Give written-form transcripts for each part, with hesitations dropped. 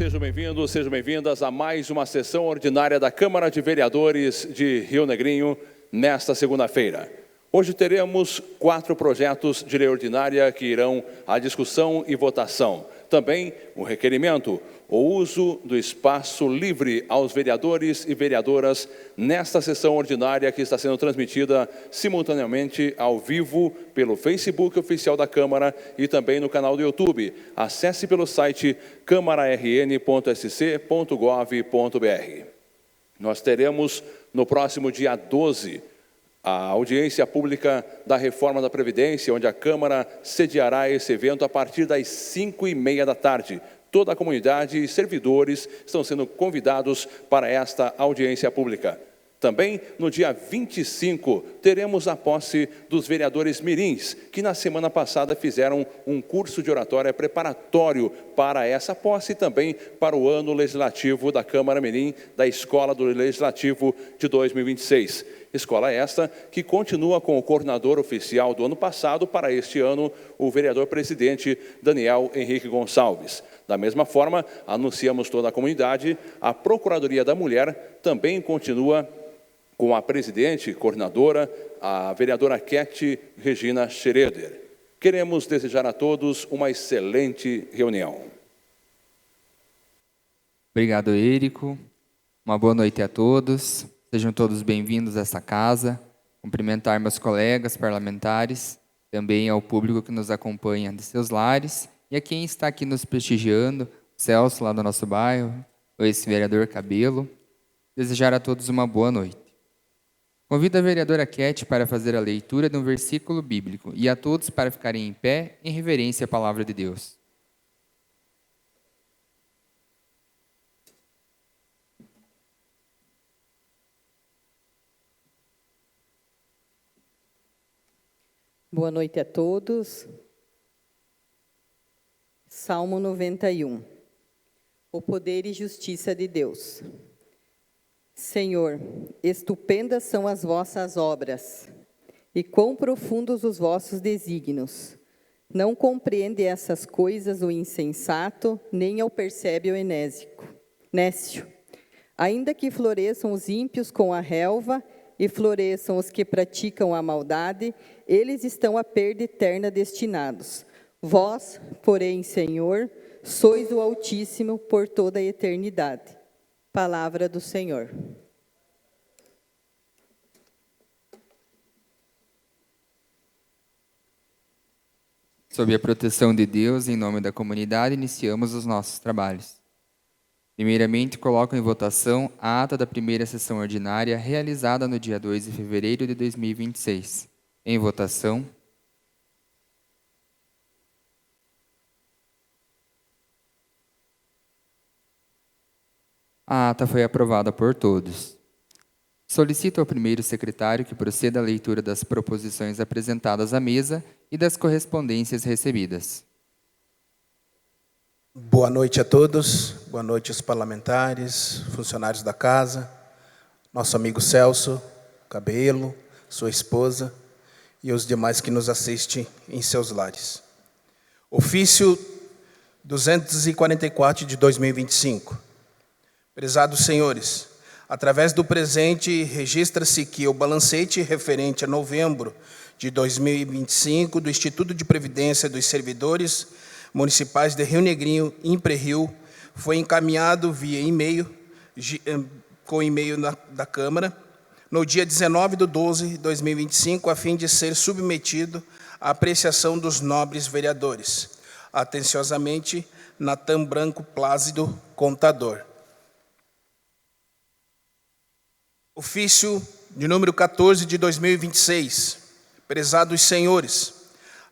Sejam bem-vindos, sejam bem-vindas a mais uma sessão ordinária da Câmara de Vereadores de Rio Negrinho, nesta segunda-feira. Hoje teremos 4 projetos de lei ordinária que irão à discussão e votação. Também o requerimento, o uso do espaço livre aos vereadores e vereadoras nesta sessão ordinária que está sendo transmitida simultaneamente ao vivo pelo Facebook oficial da Câmara e também no canal do YouTube. Acesse pelo site câmararn.sc.gov.br. Nós teremos no próximo dia 12 a audiência pública da reforma da Previdência, onde a Câmara sediará esse evento a partir das 5h30 da tarde. Toda a comunidade e servidores estão sendo convidados para esta audiência pública. Também, no dia 25, teremos a posse dos vereadores mirins, que na semana passada fizeram um curso de oratória preparatório para essa posse e também para o ano legislativo da Câmara Mirim da Escola do Legislativo de 2026. Escola esta que continua com o coordenador oficial do ano passado para este ano, o vereador-presidente Daniel Henrique Gonçalves. Da mesma forma, anunciamos toda a comunidade, a Procuradoria da Mulher também continua com a presidente, coordenadora, a vereadora Keti Regina Schroeder. Queremos desejar a todos uma excelente reunião. Obrigado, Érico. Uma boa noite a todos. Sejam todos bem-vindos a essa casa. Cumprimentar meus colegas parlamentares, também ao público que nos acompanha de seus lares e a quem está aqui nos prestigiando, Celso, lá do nosso bairro, o ex-vereador Cabelo. Desejar a todos uma boa noite. Convido a vereadora Keti para fazer a leitura de um versículo bíblico e a todos para ficarem em pé em reverência à palavra de Deus. Boa noite a todos. Salmo 91. O poder e justiça de Deus. Senhor, estupendas são as vossas obras, e quão profundos os vossos desígnios. Não compreende essas coisas o insensato, nem o percebe o nécio. Ainda que floresçam os ímpios com a relva, e floresçam os que praticam a maldade, eles estão à perda eterna destinados. Vós, porém, Senhor, sois o Altíssimo por toda a eternidade. Palavra do Senhor. Sob a proteção de Deus, em nome da comunidade, iniciamos os nossos trabalhos. Primeiramente, coloco em votação a ata da primeira sessão ordinária realizada no dia 2 de fevereiro de 2026. Em votação. A ata foi aprovada por todos. Solicito ao primeiro secretário que proceda à leitura das proposições apresentadas à mesa e das correspondências recebidas. Boa noite a todos, boa noite aos parlamentares, funcionários da casa, nosso amigo Celso, Cabelo, sua esposa e os demais que nos assistem em seus lares. Ofício 244 de 2025. Prezados senhores, através do presente, registra-se que o balancete referente a novembro de 2025 do Instituto de Previdência dos Servidores Municipais de Rio Negrinho, IMPRE-Rio, foi encaminhado via e-mail, com e-mail da Câmara, no dia 19 de 12 de 2025, a fim de ser submetido à apreciação dos nobres vereadores. Atenciosamente, Natan Branco Plácido, contador. Ofício de número 14 de 2026. Prezados senhores,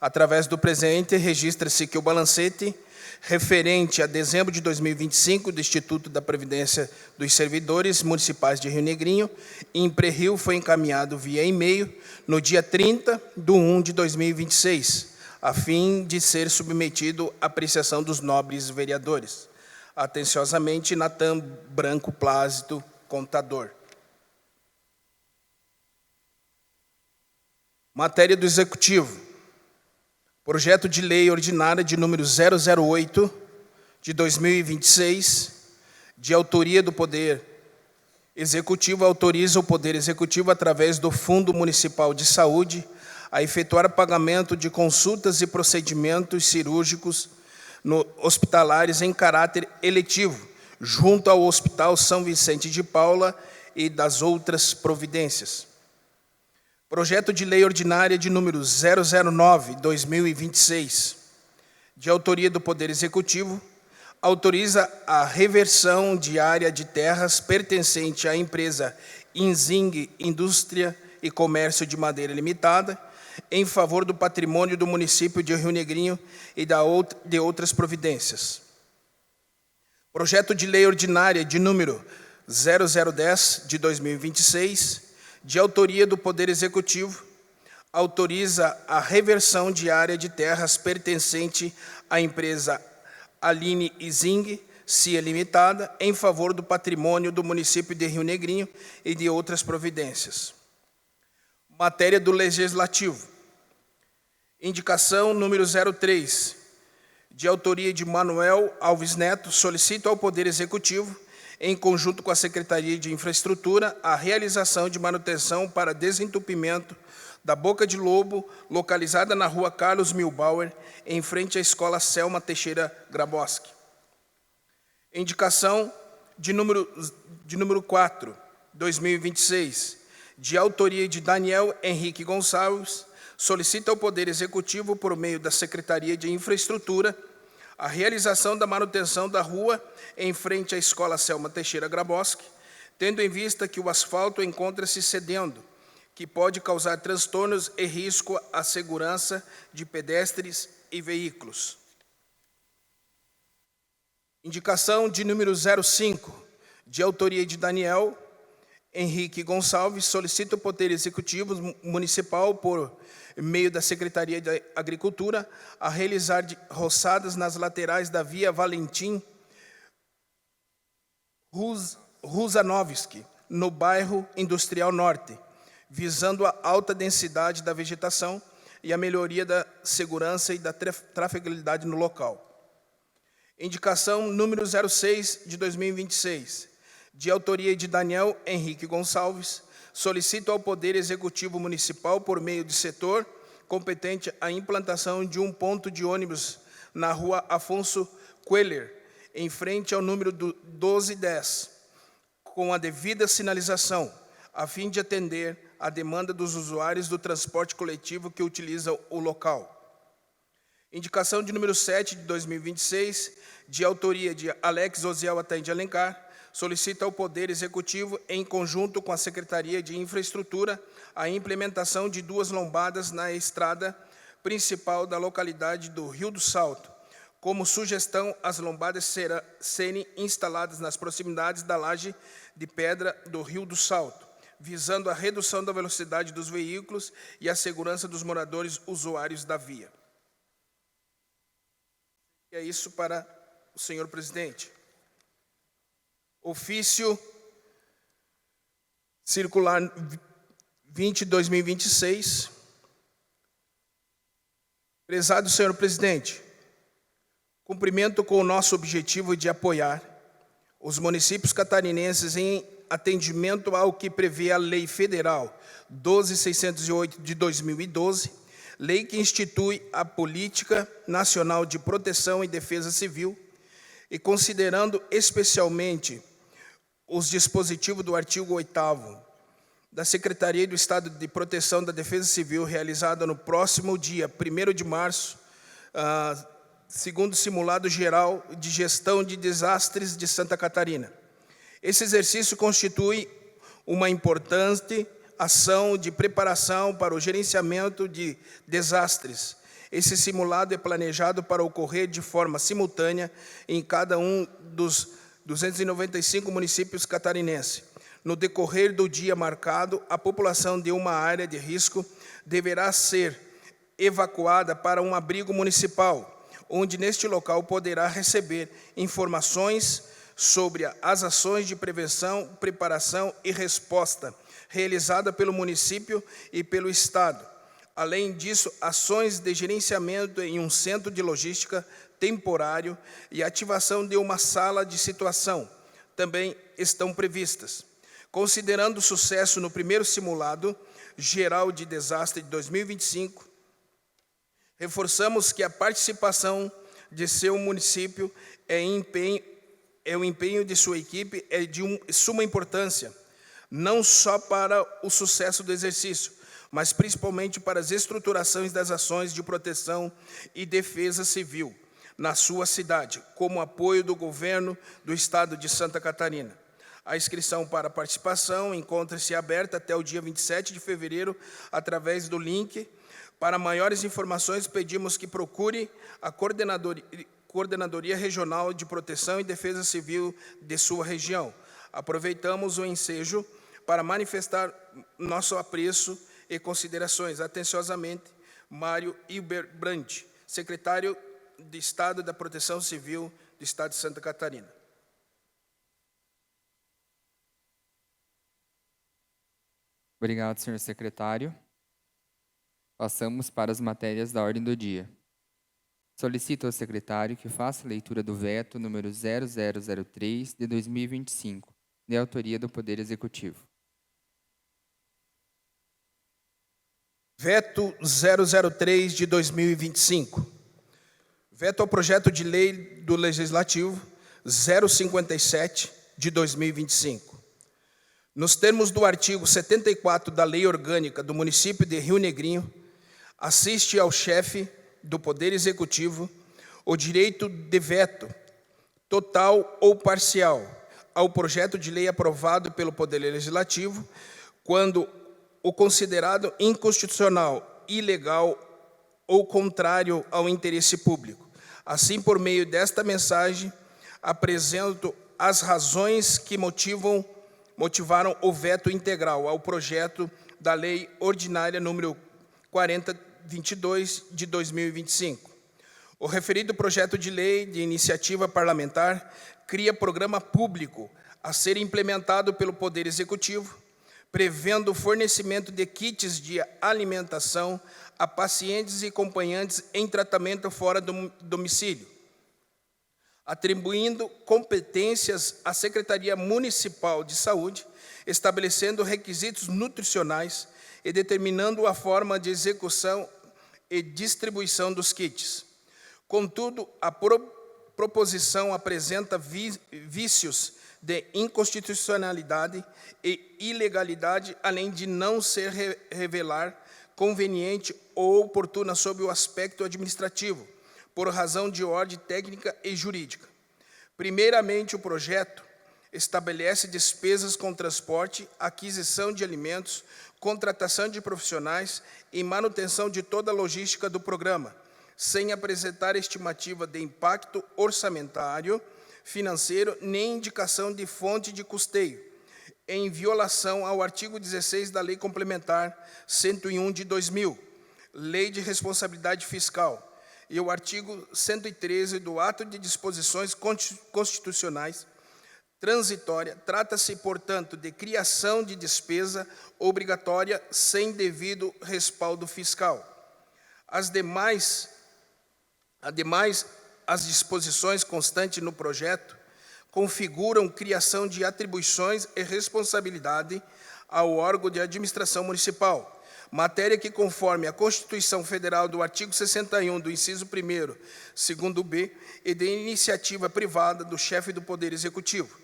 através do presente, registra-se que o balancete referente a dezembro de 2025 do Instituto da Previdência dos Servidores Municipais de Rio Negrinho, IMPRE-Rio, foi encaminhado via e-mail no dia 30 de 1 de 2026, a fim de ser submetido à apreciação dos nobres vereadores. Atenciosamente, Natan Branco Plácido, contador. Matéria do Executivo. Projeto de Lei Ordinária de número 008, de 2026, de autoria do Poder Executivo, autoriza o Poder Executivo, através do Fundo Municipal de Saúde, a efetuar pagamento de consultas e procedimentos cirúrgicos hospitalares em caráter eletivo, junto ao Hospital São Vicente de Paula e das outras providências. Projeto de Lei Ordinária de número 009/2026, de autoria do Poder Executivo, autoriza a reversão de área de terras pertencente à empresa Inzing Indústria e Comércio de Madeira Limitada, em favor do patrimônio do município de Rio Negrinho e de outras providências. Projeto de Lei Ordinária de número 0010/2026, de autoria do Poder Executivo, autoriza a reversão de área de terras pertencente à empresa Aline Izing, CIA Limitada, em favor do patrimônio do município de Rio Negrinho e de outras providências. Matéria do Legislativo. Indicação número 03, de autoria de Manuel Alves Neto, solicita ao Poder Executivo, em conjunto com a Secretaria de Infraestrutura, a realização de manutenção para desentupimento da Boca de Lobo, localizada na rua Carlos Milbauer, em frente à Escola Selma Teixeira Graboski. Indicação de número 4, 2026, de autoria de Daniel Henrique Gonçalves, solicita ao Poder Executivo, por meio da Secretaria de Infraestrutura, a realização da manutenção da rua em frente à Escola Selma Teixeira Graboski, tendo em vista que o asfalto encontra-se cedendo, que pode causar transtornos e risco à segurança de pedestres e veículos. Indicação de número 05, de autoria de Daniel Henrique Gonçalves, solicita o Poder Executivo Municipal, por meio da Secretaria de Agricultura, a realizar roçadas nas laterais da Via Valentim Ruzanovski, no bairro Industrial Norte, visando a alta densidade da vegetação e a melhoria da segurança e da trafegabilidade no local. Indicação número 06, de 2026, de autoria de Daniel Henrique Gonçalves, solicita ao Poder Executivo Municipal, por meio de setor competente, a implantação de um ponto de ônibus na rua Afonso Queller, em frente ao número 1210, com a devida sinalização, a fim de atender à demanda dos usuários do transporte coletivo que utilizam o local. Indicação de número 7, de 2026, de autoria de Alex Osiel Ataíde Alencar, solicita ao Poder Executivo, em conjunto com a Secretaria de Infraestrutura, a implementação de 2 lombadas na estrada principal da localidade do Rio do Salto. Como sugestão, as lombadas serem instaladas nas proximidades da laje de pedra do Rio do Salto, visando a redução da velocidade dos veículos e a segurança dos moradores usuários da via. E é isso para o senhor presidente. Ofício circular 20/2026. Prezado senhor presidente, cumprimento com o nosso objetivo de apoiar os municípios catarinenses em atendimento ao que prevê a Lei Federal 12.608 de 2012, lei que institui a Política Nacional de Proteção e Defesa Civil, e considerando especialmente os dispositivos do artigo 8º da Secretaria do Estado de Proteção da Defesa Civil, realizada no próximo dia 1º de março, segundo o Simulado Geral de Gestão de Desastres de Santa Catarina. Esse exercício constitui uma importante ação de preparação para o gerenciamento de desastres. Esse simulado é planejado para ocorrer de forma simultânea em cada um dos 295 municípios catarinenses. No decorrer do dia marcado, a população de uma área de risco deverá ser evacuada para um abrigo municipal, onde neste local poderá receber informações sobre as ações de prevenção, preparação e resposta realizada pelo município e pelo Estado. Além disso, ações de gerenciamento em um centro de logística temporário e ativação de uma sala de situação também estão previstas. Considerando o sucesso no primeiro simulado geral de desastre de 2025, reforçamos que a participação de seu município o empenho de sua equipe é de suma importância, não só para o sucesso do exercício, mas principalmente para as estruturações das ações de proteção e defesa civil na sua cidade, como apoio do governo do Estado de Santa Catarina. A inscrição para participação encontra-se aberta até o dia 27 de fevereiro, através do link. Para maiores informações, pedimos que procure a Coordenadoria Regional de Proteção e Defesa Civil de sua região. Aproveitamos o ensejo para manifestar nosso apreço e considerações. Atenciosamente, Mário Hilberbrand, secretário de Estado da Proteção Civil do Estado de Santa Catarina. Obrigado, senhor secretário. Passamos para as matérias da ordem do dia. Solicito ao secretário que faça a leitura do veto número 0003 de 2025, de autoria do Poder Executivo. Veto 003 de 2025. Veto ao projeto de lei do Legislativo 057 de 2025. Nos termos do artigo 74 da Lei Orgânica do Município de Rio Negrinho, assiste ao chefe do Poder Executivo o direito de veto, total ou parcial, ao projeto de lei aprovado pelo Poder Legislativo, quando o considerado inconstitucional, ilegal ou contrário ao interesse público. Assim, por meio desta mensagem, apresento as razões que motivaram o veto integral ao projeto da Lei Ordinária número 4022 de 2025. O referido projeto de lei de iniciativa parlamentar cria programa público a ser implementado pelo Poder Executivo, prevendo o fornecimento de kits de alimentação a pacientes e acompanhantes em tratamento fora do domicílio, atribuindo competências à Secretaria Municipal de Saúde, estabelecendo requisitos nutricionais e determinando a forma de execução e distribuição dos kits. Contudo, a proposição apresenta vícios de inconstitucionalidade e ilegalidade, além de não ser revelar conveniente ou oportuna sob o aspecto administrativo, por razão de ordem técnica e jurídica. Primeiramente, o projeto estabelece despesas com transporte, aquisição de alimentos, contratação de profissionais e manutenção de toda a logística do programa, sem apresentar estimativa de impacto orçamentário, financeiro, nem indicação de fonte de custeio, em violação ao artigo 16 da Lei Complementar 101 de 2000, Lei de Responsabilidade Fiscal, e o artigo 113 do Ato de Disposições Constitucionais transitória. Trata-se, portanto, de criação de despesa obrigatória sem devido respaldo fiscal. Ademais, as disposições constantes no projeto configuram criação de atribuições e responsabilidade ao órgão de administração municipal, matéria que, conforme a Constituição Federal do artigo 61, do inciso 1º, 2º-b, e de iniciativa privada do chefe do Poder Executivo.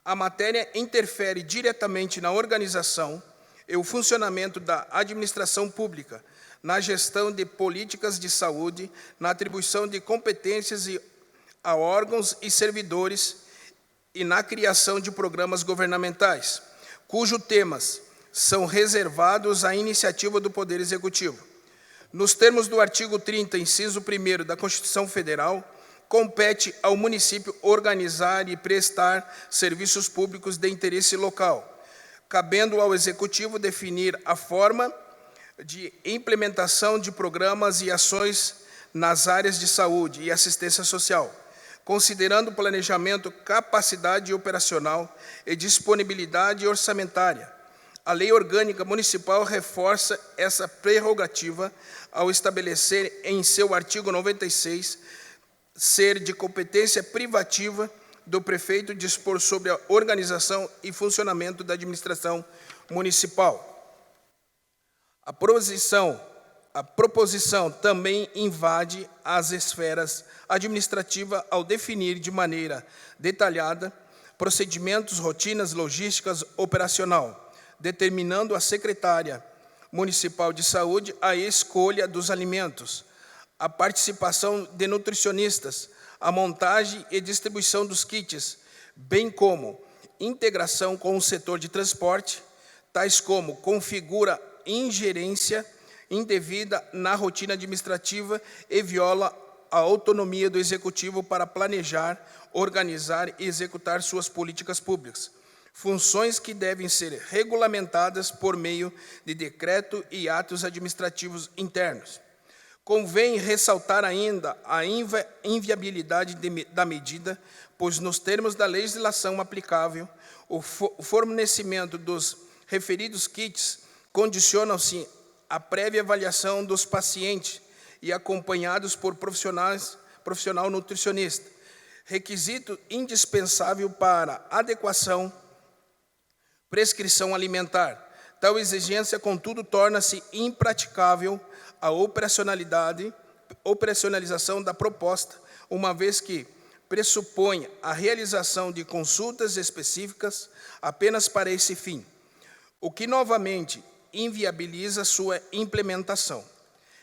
A matéria interfere diretamente na organização e o funcionamento da administração pública, na gestão de políticas de saúde, na atribuição de competências a órgãos e servidores e na criação de programas governamentais, cujos temas são reservados à iniciativa do Poder Executivo. Nos termos do artigo 30, inciso 1º da Constituição Federal, compete ao município organizar e prestar serviços públicos de interesse local, cabendo ao Executivo definir a forma de implementação de programas e ações nas áreas de saúde e assistência social, considerando o planejamento, capacidade operacional e disponibilidade orçamentária. A Lei Orgânica Municipal reforça essa prerrogativa ao estabelecer em seu artigo 96 ser de competência privativa do prefeito dispor sobre a organização e funcionamento da administração municipal. A proposição também invade as esferas administrativas ao definir de maneira detalhada procedimentos, rotinas, logísticas, operacional, determinando a secretária municipal de saúde a escolha dos alimentos, a participação de nutricionistas, a montagem e distribuição dos kits, bem como integração com o setor de transporte, tais como configura ingerência indevida na rotina administrativa e viola a autonomia do Executivo para planejar, organizar e executar suas políticas públicas, funções que devem ser regulamentadas por meio de decreto e atos administrativos internos. Convém ressaltar ainda a inviabilidade da medida, pois nos termos da legislação aplicável, o fornecimento dos referidos kits condicionam-se à prévia avaliação dos pacientes e acompanhados por profissional nutricionista, requisito indispensável para adequação, prescrição alimentar. Tal exigência, contudo, torna-se impraticável a operacionalização da proposta, uma vez que pressupõe a realização de consultas específicas apenas para esse fim, o que novamente inviabiliza sua implementação.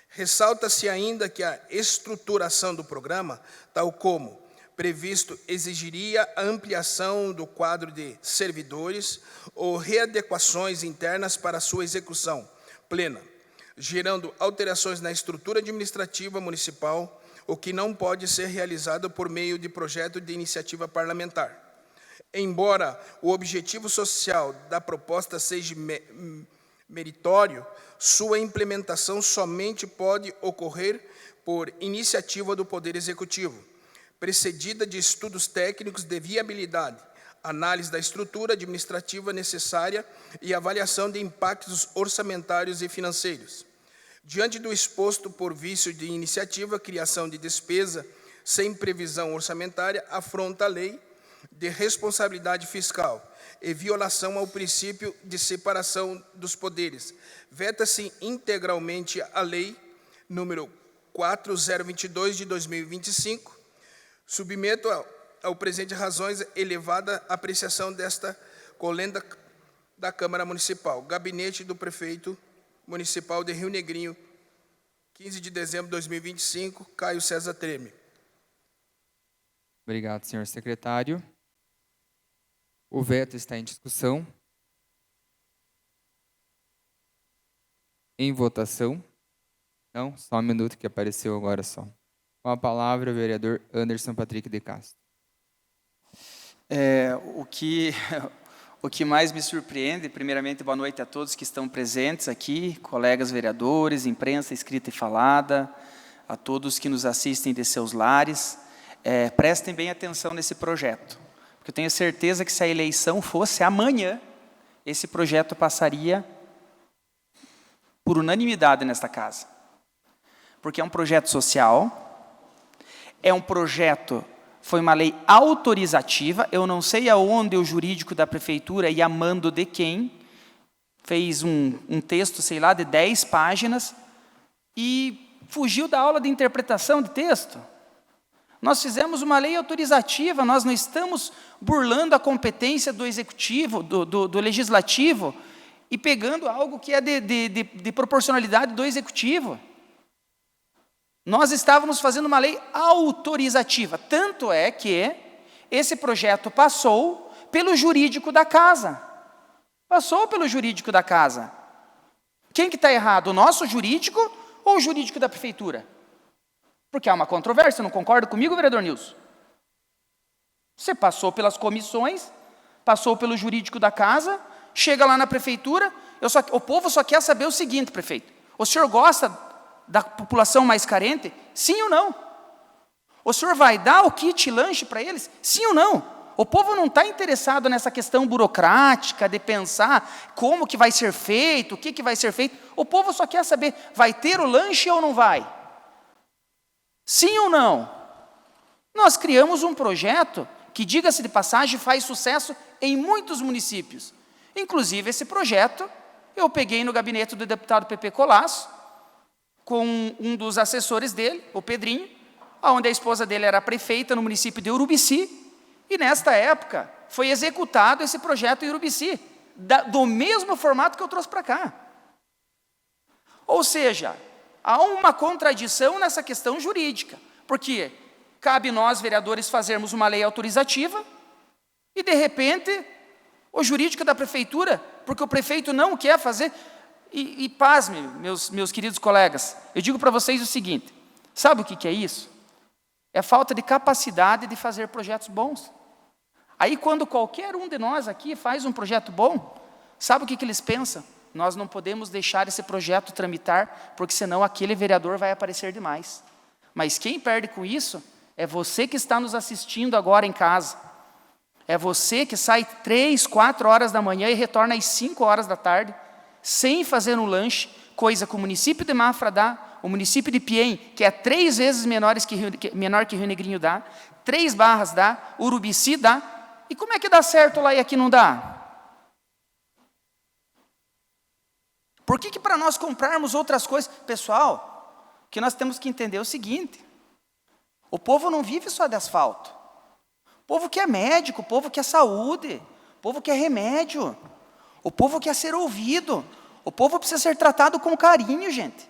Ressalta-se ainda que a estruturação do programa, tal como previsto, exigiria a ampliação do quadro de servidores ou readequações internas para sua execução plena, gerando alterações na estrutura administrativa municipal, o que não pode ser realizado por meio de projeto de iniciativa parlamentar. Embora o objetivo social da proposta seja meritório, sua implementação somente pode ocorrer por iniciativa do Poder Executivo, precedida de estudos técnicos de viabilidade, análise da estrutura administrativa necessária e avaliação de impactos orçamentários e financeiros. Diante do exposto por vício de iniciativa, criação de despesa sem previsão orçamentária afronta a lei de responsabilidade fiscal e violação ao princípio de separação dos poderes. Veta-se integralmente a lei número 4022 de 2025. Submeto ao presente razões elevada apreciação desta colenda da Câmara Municipal. Gabinete do Prefeito Municipal de Rio Negrinho, 15 de dezembro de 2025, Caio César Treme. Obrigado, senhor secretário. O veto está em discussão. Em votação. Não, só um minuto que apareceu agora só. Com a palavra, o vereador Anderson Patrick de Castro. O que mais me surpreende, primeiramente, boa noite a todos que estão presentes aqui, colegas vereadores, imprensa escrita e falada, a todos que nos assistem de seus lares. Prestem bem atenção nesse projeto, porque eu tenho certeza que se a eleição fosse amanhã, esse projeto passaria por unanimidade nesta casa. Porque é um projeto social, é um projeto, foi uma lei autorizativa, eu não sei aonde o jurídico da prefeitura e a mando de quem, fez um texto, sei lá, de 10 páginas e fugiu da aula de interpretação de texto. Nós fizemos uma lei autorizativa, nós não estamos burlando a competência do executivo, do legislativo, e pegando algo que é de proporcionalidade do executivo. Nós estávamos fazendo uma lei autorizativa, tanto é que esse projeto passou pelo jurídico da casa. Passou pelo jurídico da casa. Quem que está errado, o nosso jurídico ou o jurídico da prefeitura? Porque há uma controvérsia, não concorda comigo, vereador Nilson? Você passou pelas comissões, passou pelo jurídico da casa, chega lá na prefeitura, o povo só quer saber o seguinte, prefeito, o senhor gosta da população mais carente? Sim ou não? O senhor vai dar o kit lanche para eles? Sim ou não? O povo não está interessado nessa questão burocrática de pensar como que vai ser feito, o que vai ser feito. O povo só quer saber, vai ter o lanche ou não vai? Sim ou não? Nós criamos um projeto que, diga-se de passagem, faz sucesso em muitos municípios. Inclusive, esse projeto eu peguei no gabinete do deputado Pepe Colasso, com um dos assessores dele, o Pedrinho, onde a esposa dele era prefeita no município de Urubici, e nesta época foi executado esse projeto em Urubici, do mesmo formato que eu trouxe para cá. Ou seja, há uma contradição nessa questão jurídica, porque cabe nós, vereadores, fazermos uma lei autorizativa e, de repente, o jurídico da prefeitura, porque o prefeito não quer fazer. E pasme, meus queridos colegas, eu digo para vocês o seguinte, sabe o que é isso? É falta de capacidade de fazer projetos bons. Aí, quando qualquer um de nós aqui faz um projeto bom, sabe o que eles pensam? Nós não podemos deixar esse projeto tramitar, porque senão aquele vereador vai aparecer demais. Mas quem perde com isso é você que está nos assistindo agora em casa. É você que sai 3, 4 horas da manhã e retorna às 5 horas da tarde, sem fazer um lanche, coisa que o município de Mafra dá, o município de Piem, que é 3 vezes menor que Rio Negrinho dá, 3 Barras dá, Urubici dá, e como é que dá certo lá e aqui não dá? Por que para nós comprarmos outras coisas? Pessoal, o que nós temos que entender é o seguinte, o povo não vive só de asfalto, o povo quer médico, o povo quer saúde, o povo quer remédio, o povo quer ser ouvido, o povo precisa ser tratado com carinho, gente.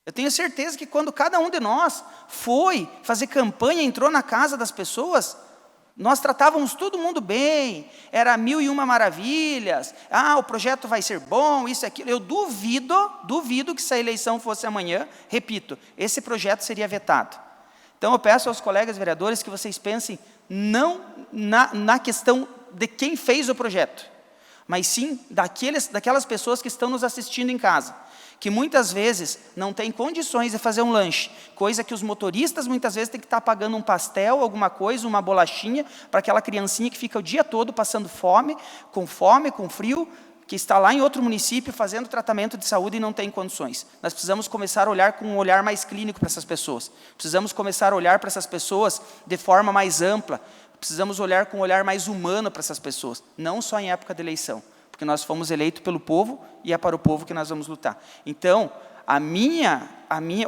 Eu tenho certeza que quando cada um de nós foi fazer campanha, entrou na casa das pessoas, nós tratávamos todo mundo bem, era 1001 maravilhas, o projeto vai ser bom, isso e aquilo. Eu duvido que se a eleição fosse amanhã, repito, esse projeto seria vetado. Então eu peço aos colegas vereadores que vocês pensem não na questão de quem fez o projeto, mas sim daquelas pessoas que estão nos assistindo em casa, que muitas vezes não têm condições de fazer um lanche, coisa que os motoristas muitas vezes têm que estar pagando um pastel, alguma coisa, uma bolachinha, para aquela criancinha que fica o dia todo passando fome, com frio, que está lá em outro município fazendo tratamento de saúde e não tem condições. Nós precisamos começar a olhar com um olhar mais clínico para essas pessoas. Precisamos começar a olhar para essas pessoas de forma mais ampla. Precisamos olhar com um olhar mais humano para essas pessoas, não só em época de eleição, porque nós fomos eleitos pelo povo e é para o povo que nós vamos lutar. Então,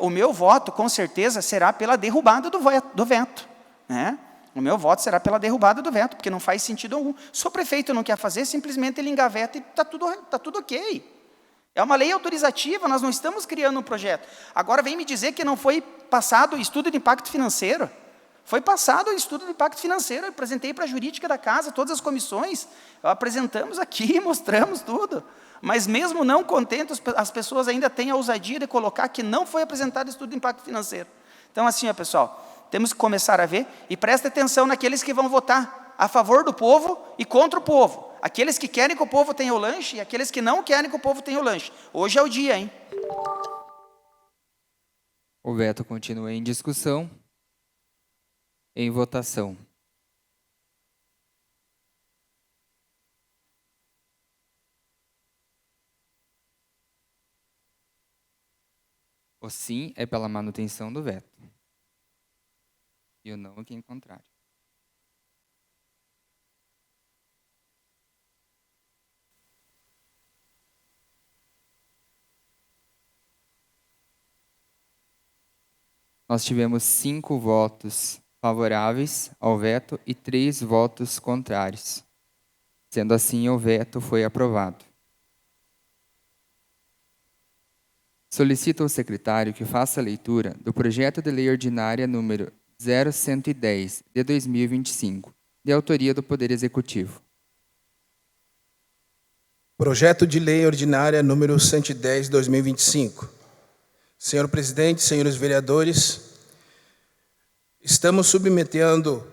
o meu voto, com certeza, será pela derrubada do veto, né? O meu voto será pela derrubada do veto, porque não faz sentido algum. Se o prefeito não quer fazer, simplesmente ele engaveta e está tudo ok. É uma lei autorizativa, nós não estamos criando um projeto. Agora vem me dizer que não foi passado o estudo de impacto financeiro. Foi passado o estudo de impacto financeiro, eu apresentei para a jurídica da casa, todas as comissões, apresentamos aqui, mostramos tudo. Mas mesmo não contentes, as pessoas ainda têm a ousadia de colocar que não foi apresentado estudo de impacto financeiro. Então assim, pessoal, temos que começar a ver, e preste atenção naqueles que vão votar a favor do povo e contra o povo. Aqueles que querem que o povo tenha o lanche e aqueles que não querem que o povo tenha o lanche. Hoje é o dia, hein? O veto continua em discussão. Em votação. O sim é pela manutenção do veto. E o não é quem contrário. Nós tivemos 5 votos favoráveis ao veto e 3 votos contrários. Sendo assim, o veto foi aprovado. Solicito ao secretário que faça a leitura do projeto de lei ordinária número 0110, de 2025, de autoria do Poder Executivo. Projeto de lei ordinária número 110, 2025. Senhor presidente, senhores vereadores, estamos submetendo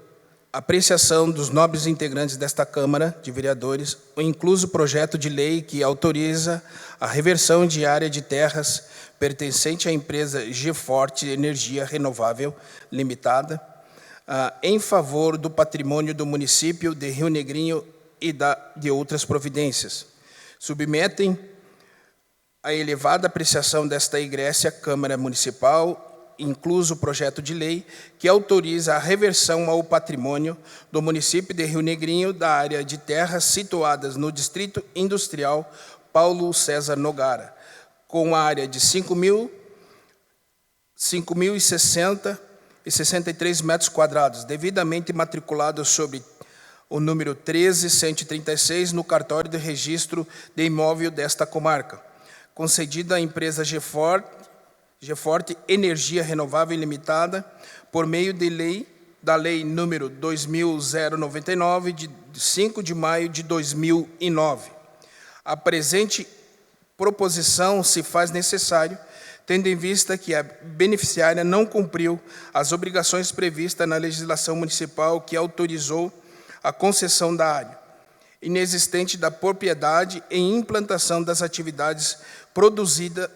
a apreciação dos nobres integrantes desta Câmara de Vereadores o incluso projeto de lei que autoriza a reversão de área de terras pertencente à empresa Geforte Energia Renovável Limitada, em favor do patrimônio do município de Rio Negrinho e de outras providências. Submetem a elevada apreciação desta egrécia Câmara Municipal incluso o projeto de lei que autoriza a reversão ao patrimônio do município de Rio Negrinho da área de terras situadas no Distrito Industrial Paulo César Nogara, com área de 5.060,63 metros quadrados, devidamente matriculado sobre o número 13136 no cartório de registro de imóvel desta comarca, concedida à empresa Geforte Energia Renovável Limitada, por meio da lei número 2099, de 5 de maio de 2009. A presente proposição se faz necessário, tendo em vista que a beneficiária não cumpriu as obrigações previstas na legislação municipal que autorizou a concessão da área, inexistente da propriedade em implantação das atividades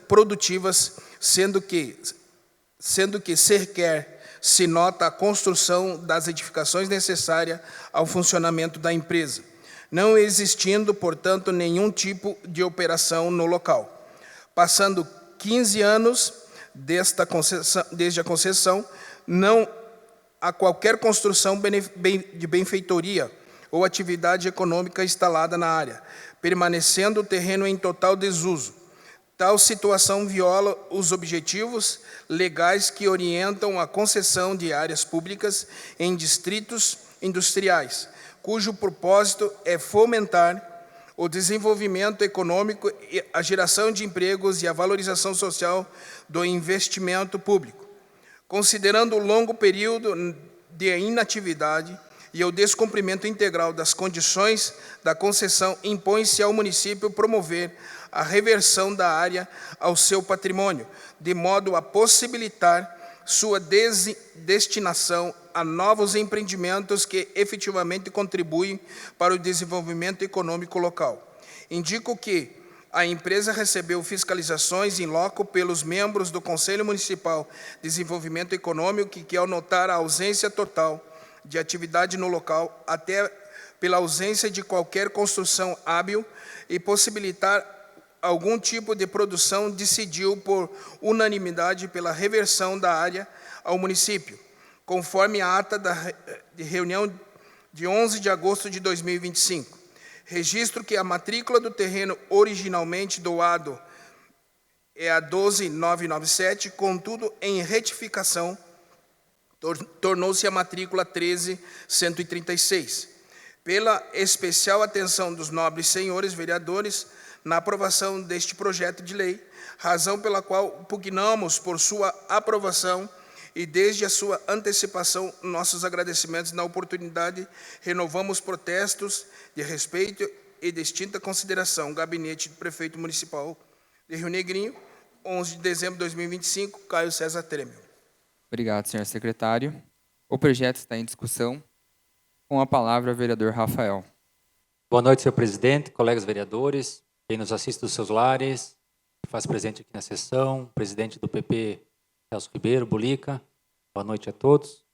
produtivas, sendo que sequer se nota a construção das edificações necessárias ao funcionamento da empresa, não existindo, portanto, nenhum tipo de operação no local. Passando 15 anos desde a concessão, não há qualquer construção de benfeitoria ou atividade econômica instalada na área, permanecendo o terreno em total desuso. Tal situação viola os objetivos legais que orientam a concessão de áreas públicas em distritos industriais, cujo propósito é fomentar o desenvolvimento econômico, a geração de empregos e a valorização social do investimento público. Considerando o longo período de inatividade e o descumprimento integral das condições da concessão, impõe-se ao município promover a reversão da área ao seu patrimônio, de modo a possibilitar sua destinação a novos empreendimentos que efetivamente contribuem para o desenvolvimento econômico local. Indico que a empresa recebeu fiscalizações in loco pelos membros do Conselho Municipal de Desenvolvimento Econômico que, ao notar a ausência total de atividade no local, até pela ausência de qualquer construção hábil e possibilitar algum tipo de produção, decidiu por unanimidade pela reversão da área ao município, conforme a ata de reunião de 11 de agosto de 2025. Registro que a matrícula do terreno originalmente doado é a 12997, contudo, em retificação, tornou-se a matrícula 13136. Pela especial atenção dos nobres senhores vereadores na aprovação deste projeto de lei, razão pela qual pugnamos por sua aprovação e desde a sua antecipação nossos agradecimentos na oportunidade, renovamos protestos de respeito e distinta consideração. Gabinete do Prefeito Municipal de Rio Negrinho, 11 de dezembro de 2025, Caio César Tremel. Obrigado, senhor secretário. O projeto está em discussão. Com a palavra, o vereador Rafael. Boa noite, senhor presidente, colegas vereadores, quem nos assiste dos seus lares, que faz presente aqui na sessão, presidente do PP, Celso Ribeiro, Bulica. Boa noite a todos.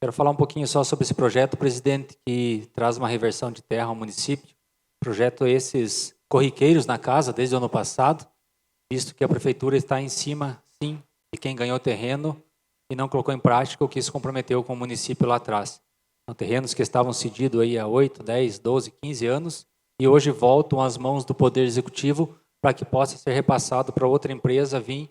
Quero falar um pouquinho só sobre esse projeto, presidente, que traz uma reversão de terra ao município. Projeto esses corriqueiros na casa desde o ano passado, visto que a prefeitura está em cima, sim, de quem ganhou terreno e não colocou em prática o que se comprometeu com o município lá atrás. São terrenos que estavam cedidos aí há 8, 10, 12, 15 anos e hoje voltam às mãos do Poder Executivo para que possa ser repassado para outra empresa vir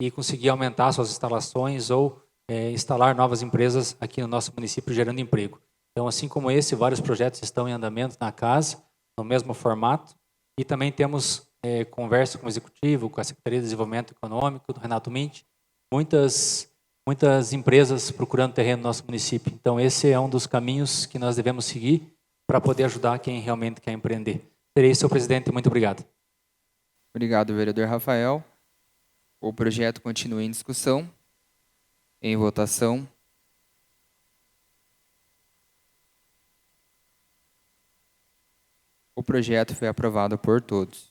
e conseguir aumentar suas instalações ou instalar novas empresas aqui no nosso município, gerando emprego. Então, assim como esse, vários projetos estão em andamento na casa, no mesmo formato, e também temos conversa com o Executivo, com a Secretaria de Desenvolvimento Econômico, do Renato Minti, muitas empresas procurando terreno no nosso município. Então, esse é um dos caminhos que nós devemos seguir para poder ajudar quem realmente quer empreender. Serei, senhor presidente, muito obrigado. Obrigado, vereador Rafael. O projeto continua em discussão. Em votação. O projeto foi aprovado por todos.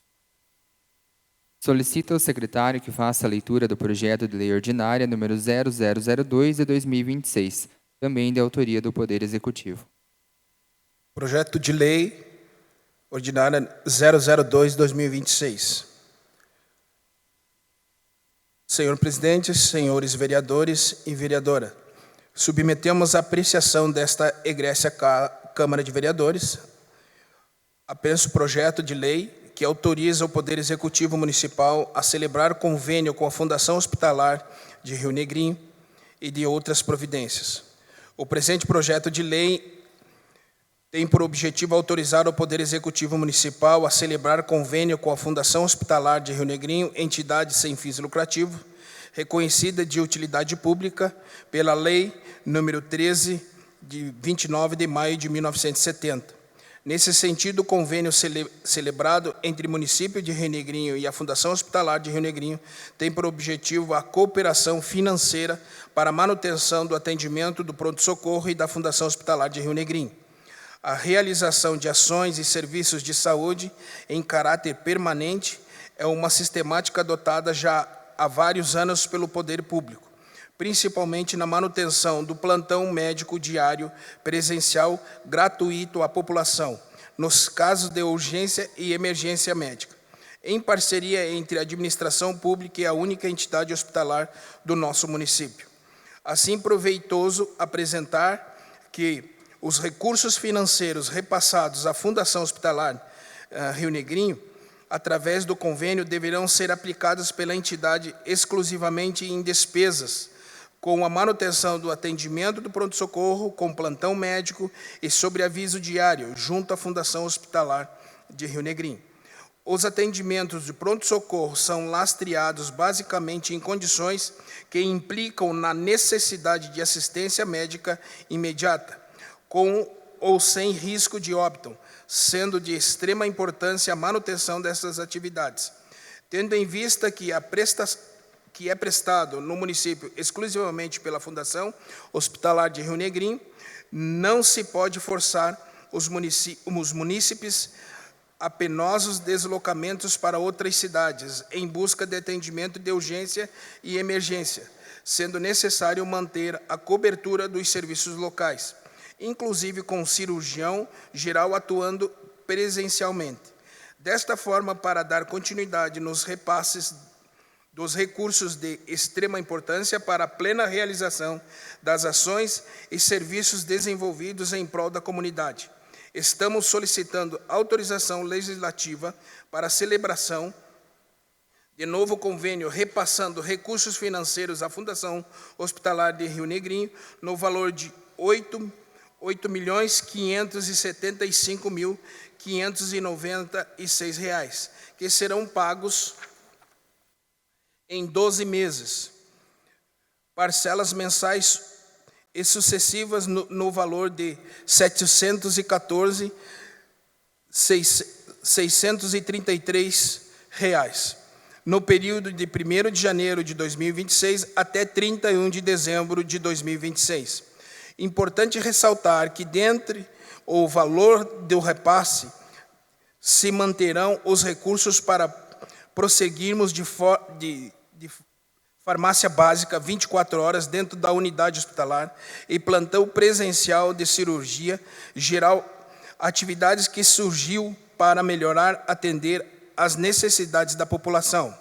Solicito ao secretário que faça a leitura do projeto de lei ordinária número 0002 de 2026, também de autoria do Poder Executivo. Projeto de lei ordinária 002 de 2026. Senhor presidente, senhores vereadores e vereadora, submetemos à apreciação desta egressa Câmara de Vereadores apenas o projeto de lei que autoriza o Poder Executivo Municipal a celebrar convênio com a Fundação Hospitalar de Rio Negrinho e de outras providências. O presente projeto de lei tem por objetivo autorizar o Poder Executivo Municipal a celebrar convênio com a Fundação Hospitalar de Rio Negrinho, entidade sem fins lucrativos, reconhecida de utilidade pública pela Lei número 13, de 29 de maio de 1970. Nesse sentido, o convênio celebrado entre o município de Rio Negrinho e a Fundação Hospitalar de Rio Negrinho tem por objetivo a cooperação financeira para a manutenção do atendimento do pronto-socorro e da Fundação Hospitalar de Rio Negrinho, a realização de ações e serviços de saúde em caráter permanente é uma sistemática adotada já há vários anos pelo poder público, principalmente na manutenção do plantão médico diário presencial gratuito à população, nos casos de urgência e emergência médica, em parceria entre a administração pública e a única entidade hospitalar do nosso município. Assim, proveitoso apresentar que os recursos financeiros repassados à Fundação Hospitalar Rio Negrinho, através do convênio, deverão ser aplicados pela entidade exclusivamente em despesas, com a manutenção do atendimento do pronto-socorro, com plantão médico e sobreaviso diário, junto à Fundação Hospitalar de Rio Negrinho. Os atendimentos de pronto-socorro são lastreados basicamente em condições que implicam na necessidade de assistência médica imediata, com ou sem risco de óbito, sendo de extrema importância a manutenção dessas atividades. Tendo em vista que é prestado no município exclusivamente pela Fundação Hospitalar de Rio Negrinho, não se pode forçar os munícipes a penosos deslocamentos para outras cidades, em busca de atendimento de urgência e emergência, sendo necessário manter a cobertura dos serviços locais, inclusive com cirurgião geral atuando presencialmente. Desta forma, para dar continuidade nos repasses dos recursos de extrema importância para a plena realização das ações e serviços desenvolvidos em prol da comunidade, estamos solicitando autorização legislativa para a celebração de novo convênio, repassando recursos financeiros à Fundação Hospitalar de Rio Negrinho no valor de R$ 8.575.596, que serão pagos em 12 meses, parcelas mensais e sucessivas no valor de R$ 714.633, no período de 1º de janeiro de 2026 até 31 de dezembro de 2026. Importante ressaltar que, dentre o valor do repasse, se manterão os recursos para prosseguirmos de farmácia básica 24 horas dentro da unidade hospitalar e plantão presencial de cirurgia geral, atividades que surgiu para melhorar atender às necessidades da população.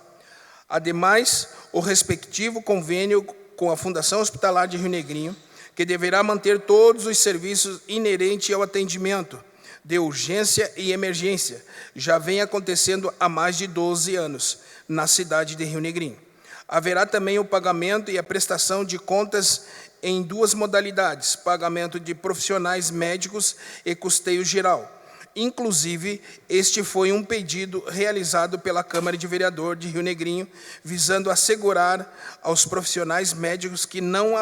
Ademais, o respectivo convênio com a Fundação Hospitalar de Rio Negrinho, que deverá manter todos os serviços inerentes ao atendimento de urgência e emergência, já vem acontecendo há mais de 12 anos na cidade de Rio Negrinho. Haverá também o pagamento e a prestação de contas em duas modalidades, pagamento de profissionais médicos e custeio geral. Inclusive, este foi um pedido realizado pela Câmara de Vereadores de Rio Negrinho, visando assegurar aos profissionais médicos que não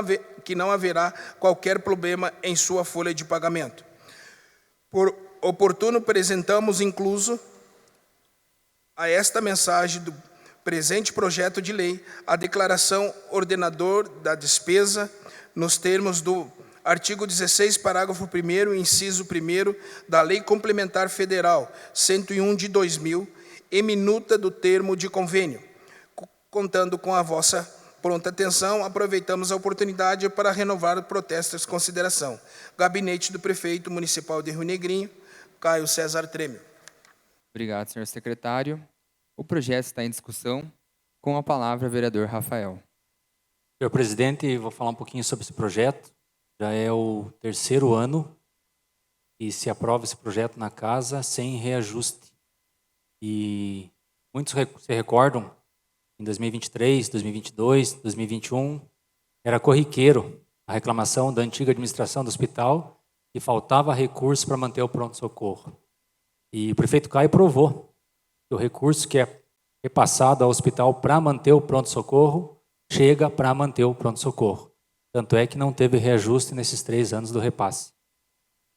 haverá qualquer problema em sua folha de pagamento. Por oportuno, apresentamos incluso a esta mensagem do presente projeto de lei a declaração ordenador da despesa nos termos do artigo 16, parágrafo 1º, inciso 1º da Lei Complementar Federal 101 de 2000 e minuta do termo de convênio. Contando com a vossa pronta atenção, aproveitamos a oportunidade para renovar o protesto de consideração. Gabinete do Prefeito Municipal de Rio Negrinho, Caio César Trêmio. Obrigado, senhor secretário. O projeto está em discussão. Com a palavra, vereador Rafael. Senhor presidente, vou falar um pouquinho sobre esse projeto. Já é o 3º ano e se aprova esse projeto na casa sem reajuste. E muitos se recordam, em 2023, 2022, 2021, era corriqueiro a reclamação da antiga administração do hospital que faltava recurso para manter o pronto-socorro. E o prefeito Caio provou que o recurso que é repassado ao hospital para manter o pronto-socorro chega para manter o pronto-socorro. Tanto é que não teve reajuste nesses 3 anos do repasse.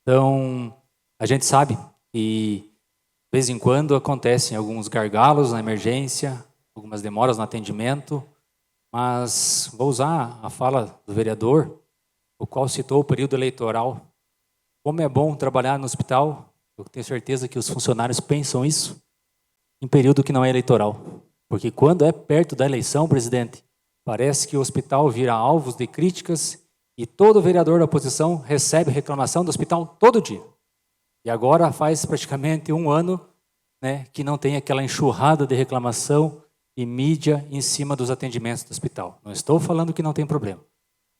Então, a gente sabe que, de vez em quando, acontecem alguns gargalos na emergência, algumas demoras no atendimento, mas vou usar a fala do vereador, o qual citou o período eleitoral. Como é bom trabalhar no hospital, eu tenho certeza que os funcionários pensam isso, em período que não é eleitoral. Porque quando é perto da eleição, presidente, parece que o hospital vira alvo de críticas e todo vereador da oposição recebe reclamação do hospital todo dia. E agora faz praticamente 1 ano, né, que não tem aquela enxurrada de reclamação e mídia em cima dos atendimentos do hospital. Não estou falando que não tem problema,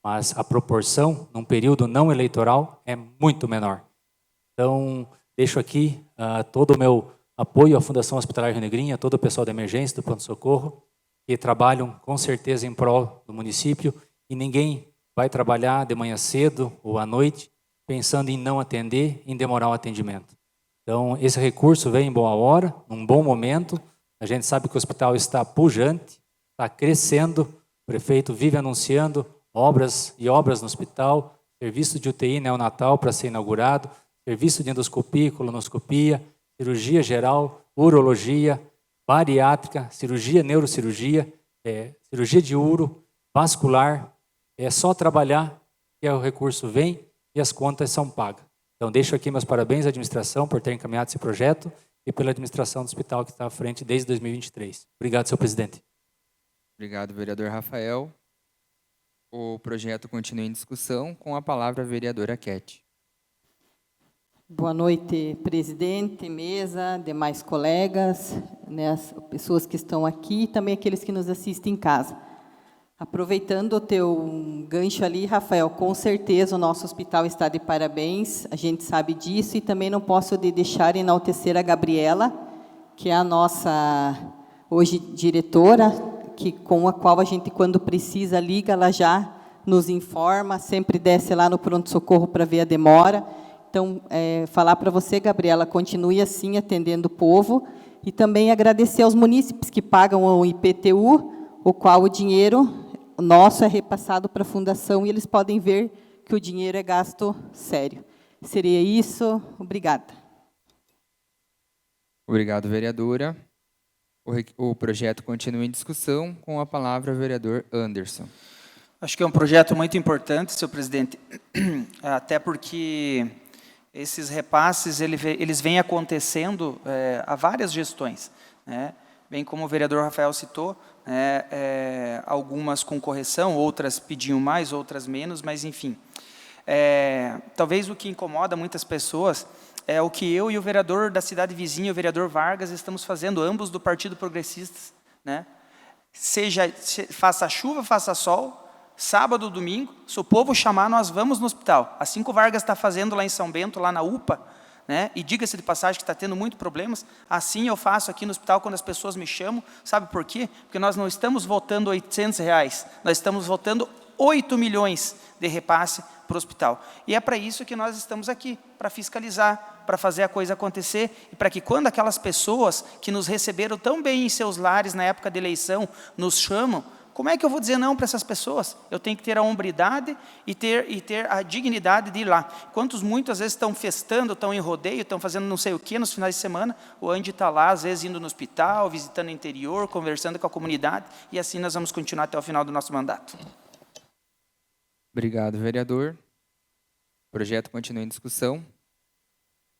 mas a proporção num período não eleitoral é muito menor. Então, deixo aqui todo o meu apoio à Fundação Hospitalar Rio Negrinho, a todo o pessoal da emergência, do pronto-socorro, que trabalham com certeza em prol do município, e ninguém vai trabalhar de manhã cedo ou à noite pensando em não atender, em demorar o atendimento. Então, esse recurso vem em boa hora, num bom momento. A gente sabe que o hospital está pujante, está crescendo, o prefeito vive anunciando obras e obras no hospital, serviço de UTI neonatal para ser inaugurado, serviço de endoscopia e colonoscopia, cirurgia geral, urologia, bariátrica, cirurgia, neurocirurgia, cirurgia de uro, vascular. É só trabalhar que o recurso vem e as contas são pagas. Então, deixo aqui meus parabéns à administração por ter encaminhado esse projeto e pela administração do hospital que está à frente desde 2023. Obrigado, senhor presidente. Obrigado, vereador Rafael. O projeto continua em discussão. Com a palavra, a vereadora Keti. Boa noite, presidente, mesa, demais colegas, né, as pessoas que estão aqui e também aqueles que nos assistem em casa. Aproveitando o teu gancho ali, Rafael, com certeza o nosso hospital está de parabéns, a gente sabe disso, e também não posso deixar de enaltecer a Gabriela, que é a nossa, hoje, diretora, com a qual a gente, quando precisa, liga, ela já nos informa, sempre desce lá no pronto-socorro para ver a demora. Então, falar para você, Gabriela, continue assim, atendendo o povo, e também agradecer aos munícipes que pagam o IPTU, o qual o dinheiro nosso é repassado para a fundação, e eles podem ver que o dinheiro é gasto sério. Seria isso. Obrigada. Obrigado, vereadora. O projeto continua em discussão. Com a palavra, o vereador Anderson. Acho que é um projeto muito importante, senhor presidente, até porque esses repasses eles vêm acontecendo há várias gestões, né? Bem como o vereador Rafael citou, algumas com correção, outras pediam mais, outras menos, mas enfim. Talvez o que incomoda muitas pessoas é o que eu e o vereador da cidade vizinha, o vereador Vargas, estamos fazendo, ambos do Partido Progressista, né? Faça chuva, faça sol, sábado, domingo, se o povo chamar, nós vamos no hospital. Assim que o Vargas está fazendo lá em São Bento, lá na UPA, né? E diga-se de passagem que está tendo muitos problemas, assim eu faço aqui no hospital quando as pessoas me chamam. Sabe por quê? Porque nós não estamos votando R$800, nós estamos votando 8 milhões de repasse para o hospital. E é para isso que nós estamos aqui, para fiscalizar, para fazer a coisa acontecer, e para que quando aquelas pessoas que nos receberam tão bem em seus lares na época da eleição, nos chamam, como é que eu vou dizer não para essas pessoas? Eu tenho que ter a hombridade e ter a dignidade de ir lá. Quantos muitas vezes estão festando, estão em rodeio, estão fazendo não sei o quê nos finais de semana, o Andy está lá, às vezes indo no hospital, visitando o interior, conversando com a comunidade, e assim nós vamos continuar até o final do nosso mandato. Obrigado, vereador. O projeto continua em discussão.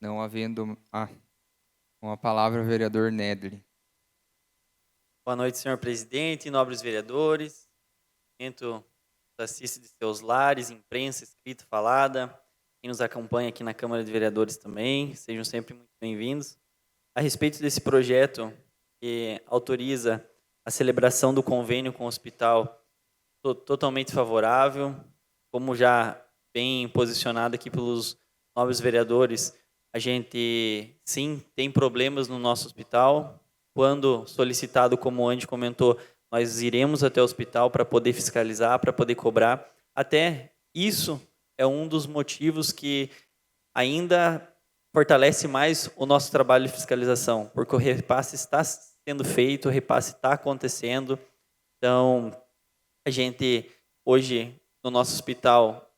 Não havendo... com a palavra, o vereador Nedley. Boa noite, senhor presidente, nobres vereadores, nos assiste de seus lares, imprensa, escrita, falada, quem nos acompanha aqui na Câmara de Vereadores também, sejam sempre muito bem-vindos. A respeito desse projeto que autoriza a a celebração do convênio com o hospital totalmente favorável. Como já bem posicionado aqui pelos nobres vereadores, a gente, sim, tem problemas no nosso hospital. Quando solicitado, como o Andy comentou, nós iremos até o hospital para poder fiscalizar, para poder cobrar. Até isso é um dos motivos que ainda fortalece mais o nosso trabalho de fiscalização, porque o repasse está sendo feito, o repasse está acontecendo. Então, a gente, hoje, no nosso hospital,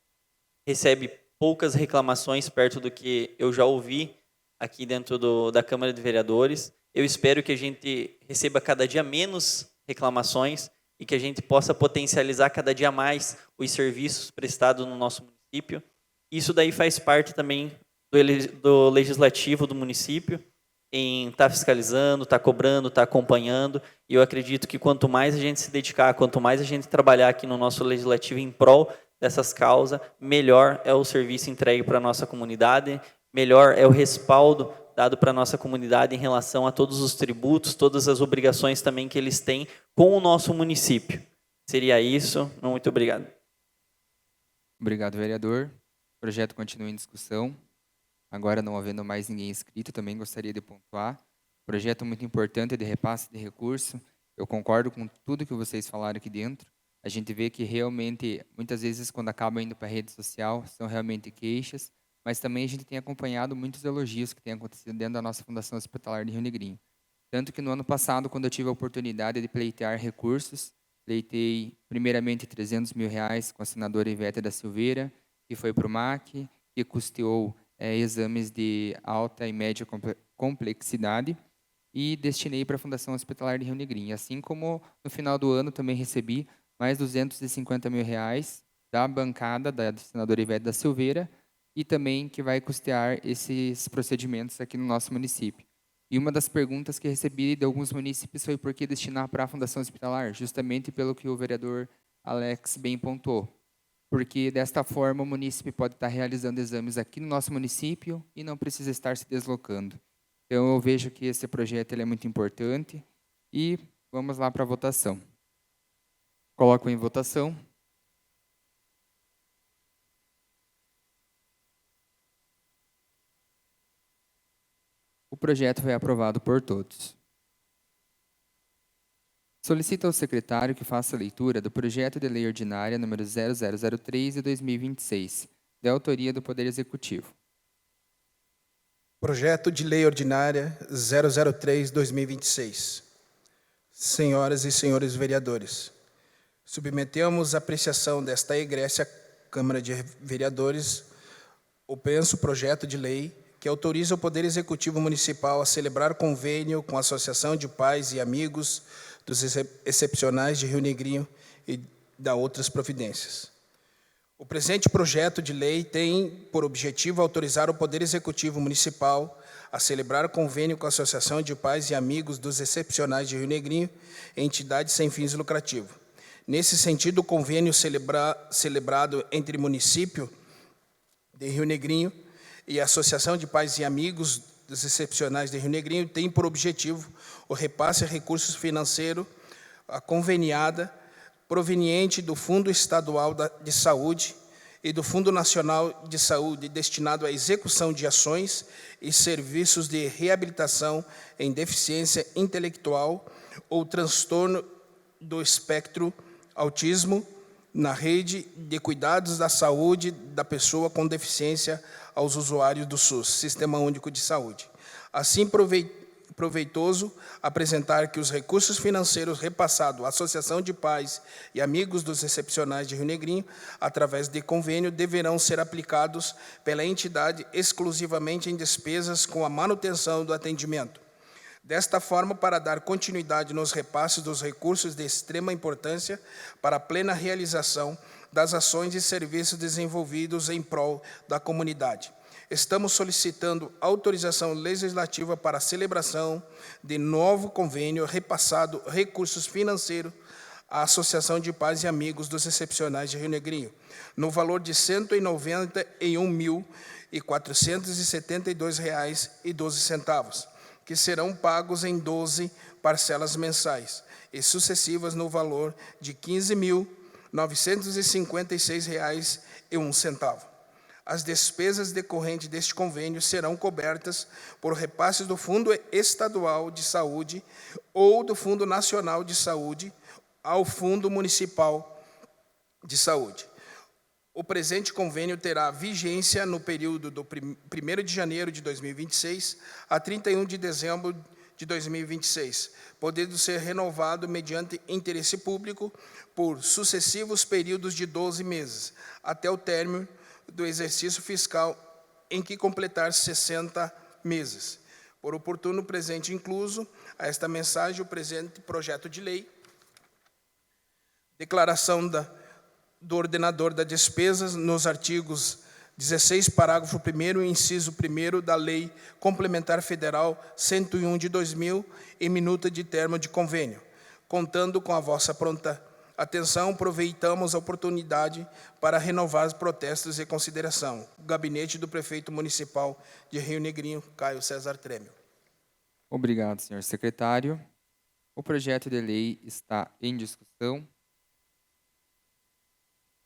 recebe poucas reclamações perto do que eu já ouvi aqui dentro da Câmara de Vereadores. Eu espero que a gente receba cada dia menos reclamações e que a gente possa potencializar cada dia mais os serviços prestados no nosso município. Isso daí faz parte também do legislativo do município, em estar fiscalizando, estar cobrando, estar acompanhando. E eu acredito que quanto mais a gente se dedicar, quanto mais a gente trabalhar aqui no nosso legislativo em prol dessas causas, melhor é o serviço entregue para a nossa comunidade, melhor é o respaldo dado para a nossa comunidade em relação a todos os tributos, todas as obrigações também que eles têm com o nosso município. Seria isso. Muito obrigado. Obrigado, vereador. O projeto continua em discussão. Agora, não havendo mais ninguém inscrito, também gostaria de pontuar. Projeto muito importante de repasse de recurso. Eu concordo com tudo que vocês falaram aqui dentro. A gente vê que realmente, muitas vezes, quando acaba indo para a rede social, são realmente queixas, mas também a gente tem acompanhado muitos elogios que têm acontecido dentro da nossa Fundação Hospitalar de Rio Negrinho. Tanto que no ano passado, quando eu tive a oportunidade de pleitear recursos, pleitei primeiramente R$300 mil com a senadora Ivete da Silveira, que foi para o MAC, que custeou exames de alta e média complexidade, e destinei para a Fundação Hospitalar de Rio Negrinho. Assim como no final do ano também recebi mais R$250 mil da bancada da senadora Ivete da Silveira, e também que vai custear esses procedimentos aqui no nosso município. E uma das perguntas que recebi de alguns munícipes foi por que destinar para a Fundação Hospitalar, justamente pelo que o vereador Alex bem pontuou. Porque desta forma o munícipe pode estar realizando exames aqui no nosso município e não precisa estar se deslocando. Então eu vejo que esse projeto ele é muito importante e vamos lá para a votação. Coloco em votação. O projeto foi aprovado por todos. Solicito ao secretário que faça a leitura do projeto de lei ordinária número 0003 de 2026, de autoria do Poder Executivo. Projeto de lei ordinária 003/2026. Senhoras e senhores vereadores, submetemos à apreciação desta egressa Câmara de Vereadores o penso projeto de lei que autoriza o Poder Executivo Municipal a celebrar convênio com a Associação de Pais e Amigos dos Excepcionais de Rio Negrinho e da outras providências. O presente projeto de lei tem por objetivo autorizar o Poder Executivo Municipal a celebrar convênio com a Associação de Pais e Amigos dos Excepcionais de Rio Negrinho, entidade sem fins lucrativos. Nesse sentido, o convênio celebrado entre o município de Rio Negrinho e a Associação de Pais e Amigos dos Excepcionais de Rio Negrinho tem por objetivo o repasse de recursos financeiros a conveniada proveniente do Fundo Estadual de Saúde e do Fundo Nacional de Saúde destinado à execução de ações e serviços de reabilitação em deficiência intelectual ou transtorno do espectro autismo na rede de cuidados da saúde da pessoa com deficiência aos usuários do SUS, Sistema Único de Saúde. Assim, proveitoso apresentar que os recursos financeiros repassados à Associação de Pais e Amigos dos Excepcionais de Rio Negrinho, através de convênio, deverão ser aplicados pela entidade exclusivamente em despesas com a manutenção do atendimento. Desta forma, para dar continuidade nos repasses dos recursos de extrema importância para a plena realização das ações e serviços desenvolvidos em prol da comunidade. Estamos solicitando autorização legislativa para a celebração de novo convênio repassado recursos financeiros à Associação de Pais e Amigos dos Excepcionais de Rio Negrinho, no valor de R$ 191.472,12, que serão pagos em 12 parcelas mensais e sucessivas no valor de R$ 15.956,01. As despesas decorrentes deste convênio serão cobertas por repasses do Fundo Estadual de Saúde ou do Fundo Nacional de Saúde ao Fundo Municipal de Saúde. O presente convênio terá vigência no período do 1º de janeiro de 2026 a 31 de dezembro de 2026, podendo ser renovado mediante interesse público por sucessivos períodos de 12 meses, até o término do exercício fiscal em que completar 60 meses. Por oportuno presente incluso a esta mensagem o presente projeto de lei, declaração do ordenador das despesas nos artigos 16, parágrafo 1º, inciso 1º da Lei Complementar Federal 101 de 2000, em minuta de termo de convênio. Contando com a vossa pronta atenção, aproveitamos a oportunidade para renovar os protestos e consideração. O gabinete do prefeito municipal de Rio Negrinho, Caio César Trêmio. Obrigado, senhor secretário. O projeto de lei está em discussão.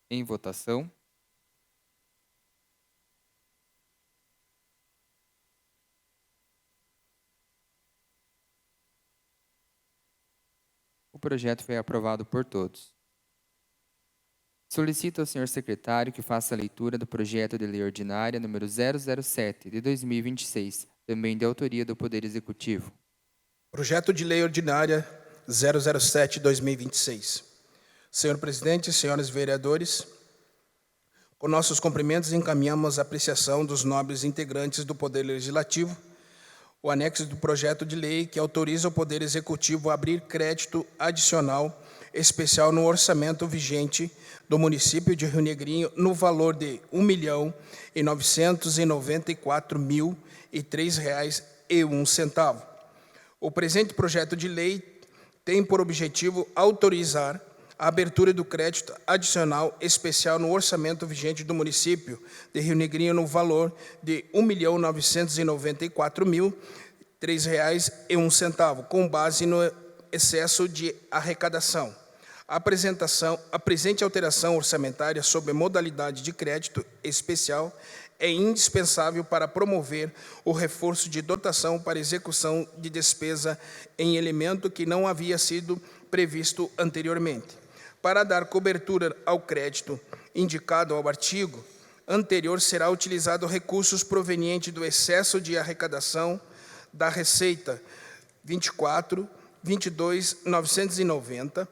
Em votação. O projeto foi aprovado por todos. Solicito ao senhor secretário que faça a leitura do projeto de lei ordinária número 007, de 2026, também de autoria do Poder Executivo. Projeto de lei ordinária 007, 2026. Senhor presidente, senhores vereadores, com nossos cumprimentos encaminhamos a apreciação dos nobres integrantes do Poder Legislativo o anexo do projeto de lei que autoriza o Poder Executivo a abrir crédito adicional especial no orçamento vigente do município de Rio Negrinho no valor de R$ 1.994.003,01. O presente projeto de lei tem por objetivo autorizar a abertura do crédito adicional especial no orçamento vigente do município de Rio Negrinho no valor de R$ 1.994.003,01, com base no excesso de arrecadação. A presente alteração orçamentária sob modalidade de crédito especial é indispensável para promover o reforço de dotação para execução de despesa em elemento que não havia sido previsto anteriormente. Para dar cobertura ao crédito indicado ao artigo anterior, será utilizado recursos provenientes do excesso de arrecadação da Receita 24, 22, 990,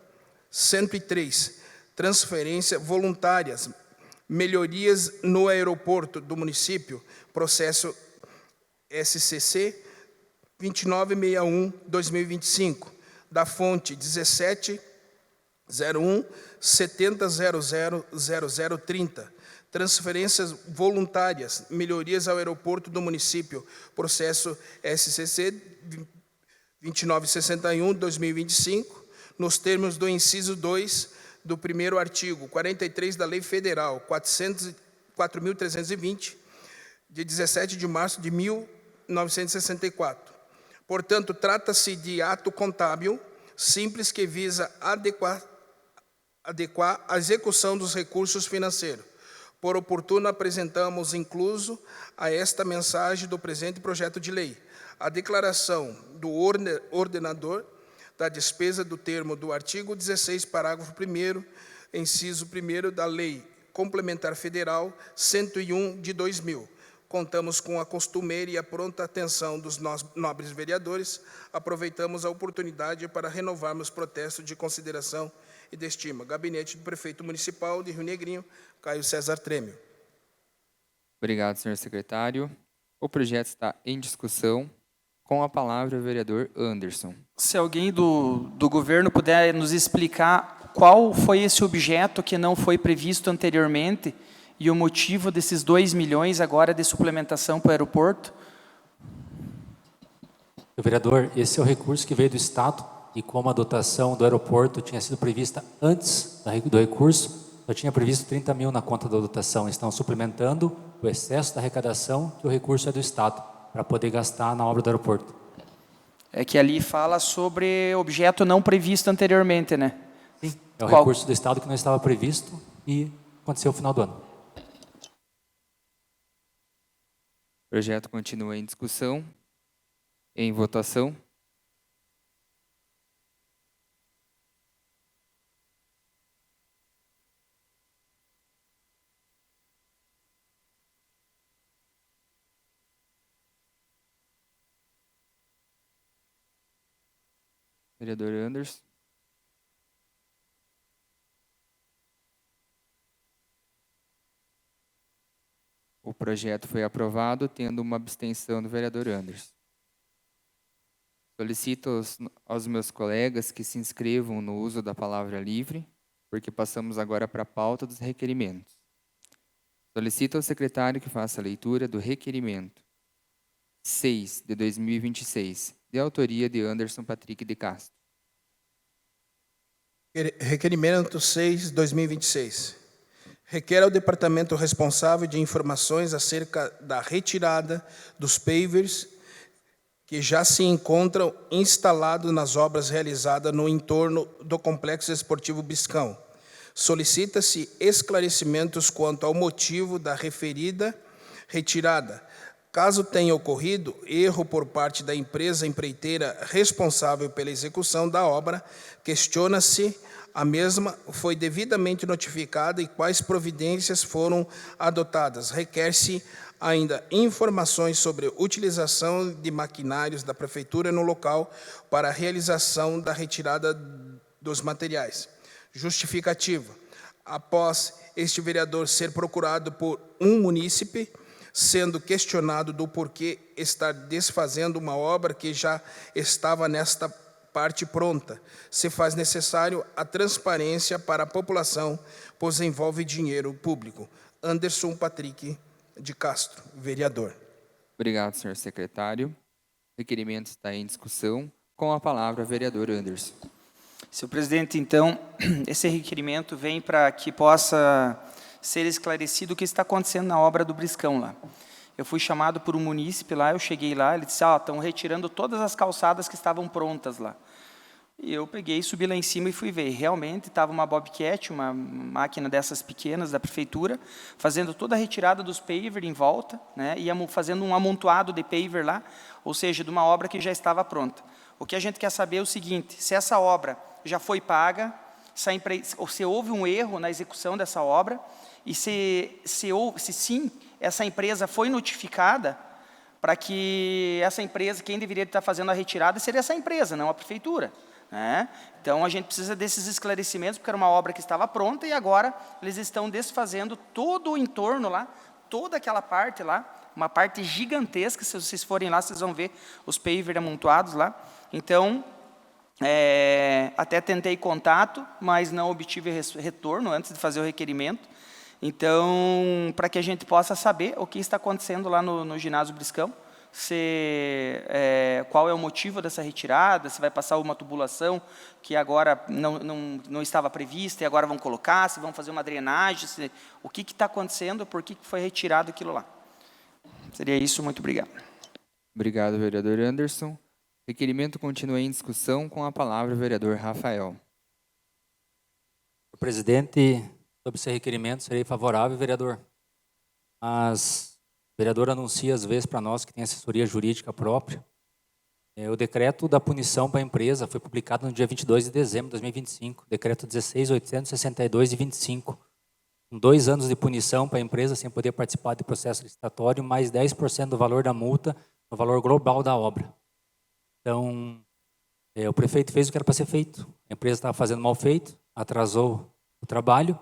103, transferências voluntárias, melhorias no aeroporto do município, processo SCC 2961/2025, da fonte 1701-70000030, transferências voluntárias, melhorias ao aeroporto do município, processo SCC 2961/2025, nos termos do inciso 2 do primeiro artigo 43 da Lei Federal 4.320, de 17 de março de 1964. Portanto, trata-se de ato contábil simples que visa adequar a execução dos recursos financeiros. Por oportuno, apresentamos incluso a esta mensagem do presente projeto de lei a declaração do ordenador da despesa do termo do artigo 16, parágrafo 1º, inciso 1º da Lei Complementar Federal 101 de 2000. Contamos com a costumeira e a pronta atenção dos nobres vereadores. Aproveitamos a oportunidade para renovarmos protestos de consideração e de estima. Gabinete do Prefeito Municipal de Rio Negrinho, Caio César Trêmio. Obrigado, senhor secretário. O projeto está em discussão. Com a palavra, o vereador Anderson. Se alguém do governo puder nos explicar qual foi esse objeto que não foi previsto anteriormente e o motivo desses 2 milhões agora de suplementação para o aeroporto? Vereador, esse é o recurso que veio do Estado e como a dotação do aeroporto tinha sido prevista antes do recurso, eu tinha previsto 30 mil na conta da dotação. Estão suplementando o excesso da arrecadação que o recurso é do Estado, para poder gastar na obra do aeroporto. É que ali fala sobre objeto não previsto anteriormente, né? Sim, é o Qual? recurso do Estado que não estava previsto e aconteceu no final do ano. O projeto continua em discussão. Em votação. Vereador Anderson. O projeto foi aprovado, tendo uma abstenção do vereador Anderson. Solicito aos meus colegas que se inscrevam no uso da palavra livre, porque passamos agora para a pauta dos requerimentos. Solicito ao secretário que faça a leitura do requerimento 6 de 2026, de autoria de Anderson Patrick de Castro. Requerimento 6, 2026. Requer ao departamento responsável de informações acerca da retirada dos pavers que já se encontram instalados nas obras realizadas no entorno do Complexo Esportivo Biscão. Solicita-se esclarecimentos quanto ao motivo da referida retirada. Caso tenha ocorrido erro por parte da empresa empreiteira responsável pela execução da obra, questiona-se a mesma foi devidamente notificada e quais providências foram adotadas. Requer-se ainda informações sobre a utilização de maquinários da Prefeitura no local para a realização da retirada dos materiais. Justificativa. Após este vereador ser procurado por um munícipe, sendo questionado do porquê estar desfazendo uma obra que já estava nesta parte pronta, se faz necessário a transparência para a população, pois envolve dinheiro público. Anderson Patrick de Castro, vereador. Obrigado, senhor secretário. O requerimento está em discussão. Com a palavra, vereador Anderson. Senhor presidente, então, esse requerimento vem para que possa ser esclarecido o que está acontecendo na obra do Briscão lá. Eu fui chamado por um munícipe lá, eu cheguei lá, ele disse, estão retirando todas as calçadas que estavam prontas lá. E eu peguei, subi lá em cima e fui ver. Realmente estava uma Bobcat, uma máquina dessas pequenas da prefeitura, fazendo toda a retirada dos paver em volta, né, e fazendo um amontoado de paver lá, ou seja, de uma obra que já estava pronta. O que a gente quer saber é o seguinte, se essa obra já foi paga, se houve um erro na execução dessa obra, e se sim, essa empresa foi notificada para que essa empresa, quem deveria estar fazendo a retirada seria essa empresa, não a prefeitura. Né? Então, a gente precisa desses esclarecimentos, porque era uma obra que estava pronta e agora eles estão desfazendo todo o entorno lá, toda aquela parte lá, uma parte gigantesca, se vocês forem lá, vocês vão ver os paver amontoados lá. Então, até tentei contato, mas não obtive retorno antes de fazer o requerimento. Então, para que a gente possa saber o que está acontecendo lá no ginásio Briscão, qual é o motivo dessa retirada, se vai passar uma tubulação que agora não estava prevista e agora vão colocar, se vão fazer uma drenagem, o que está acontecendo, por que foi retirado aquilo lá. Seria isso, muito obrigado. Obrigado, vereador Anderson. O requerimento continua em discussão, com a palavra o vereador Rafael. Senhor presidente, sobre esse requerimento, serei favorável, vereador. Mas o vereador anuncia, às vezes, para nós que tem assessoria jurídica própria. O decreto da punição para a empresa foi publicado no dia 22 de dezembro de 2025, decreto 16.862 de 25. Com 2 anos de punição para a empresa sem poder participar do processo licitatório, mais 10% do valor da multa no valor global da obra. Então, o prefeito fez o que era para ser feito. A empresa estava fazendo mal feito, atrasou o trabalho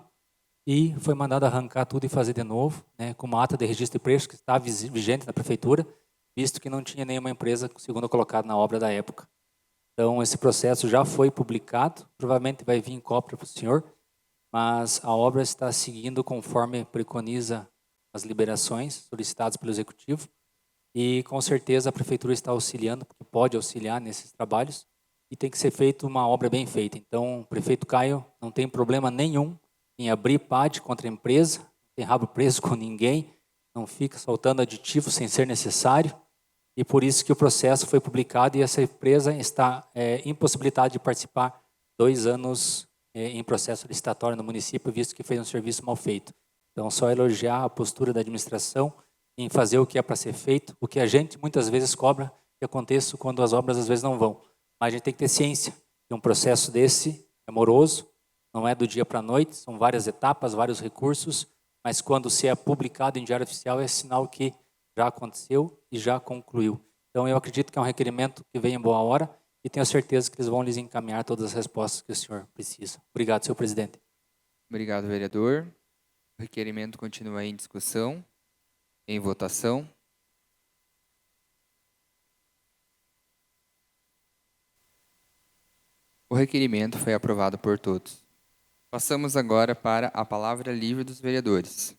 e foi mandado arrancar tudo e fazer de novo, né, com uma ata de registro de preços que estava vigente na prefeitura, visto que não tinha nenhuma empresa segunda colocada na obra da época. Então, esse processo já foi publicado, provavelmente vai vir em cópia para o senhor, mas a obra está seguindo conforme preconiza as liberações solicitadas pelo Executivo e, com certeza, a Prefeitura está auxiliando, porque pode auxiliar nesses trabalhos e tem que ser feita uma obra bem feita. Então, o prefeito Caio não tem problema nenhum em abrir PAD contra a empresa, não tem rabo preso com ninguém, não fica soltando aditivos sem ser necessário e por isso que o processo foi publicado e essa empresa está impossibilitada de participar 2 anos em processo licitatório no município, visto que fez um serviço mal feito. Então, só elogiar a postura da administração em fazer o que é para ser feito, o que a gente muitas vezes cobra que aconteça quando as obras às vezes não vão. Mas a gente tem que ter ciência que um processo desse é moroso, não é do dia para a noite, são várias etapas, vários recursos, mas quando se é publicado em Diário Oficial é sinal que já aconteceu e já concluiu. Então, eu acredito que é um requerimento que vem em boa hora e tenho certeza que eles vão lhes encaminhar todas as respostas que o senhor precisa. Obrigado, senhor presidente. Obrigado, vereador. O requerimento continua em discussão, em votação. O requerimento foi aprovado por todos. Passamos agora para a palavra livre dos vereadores.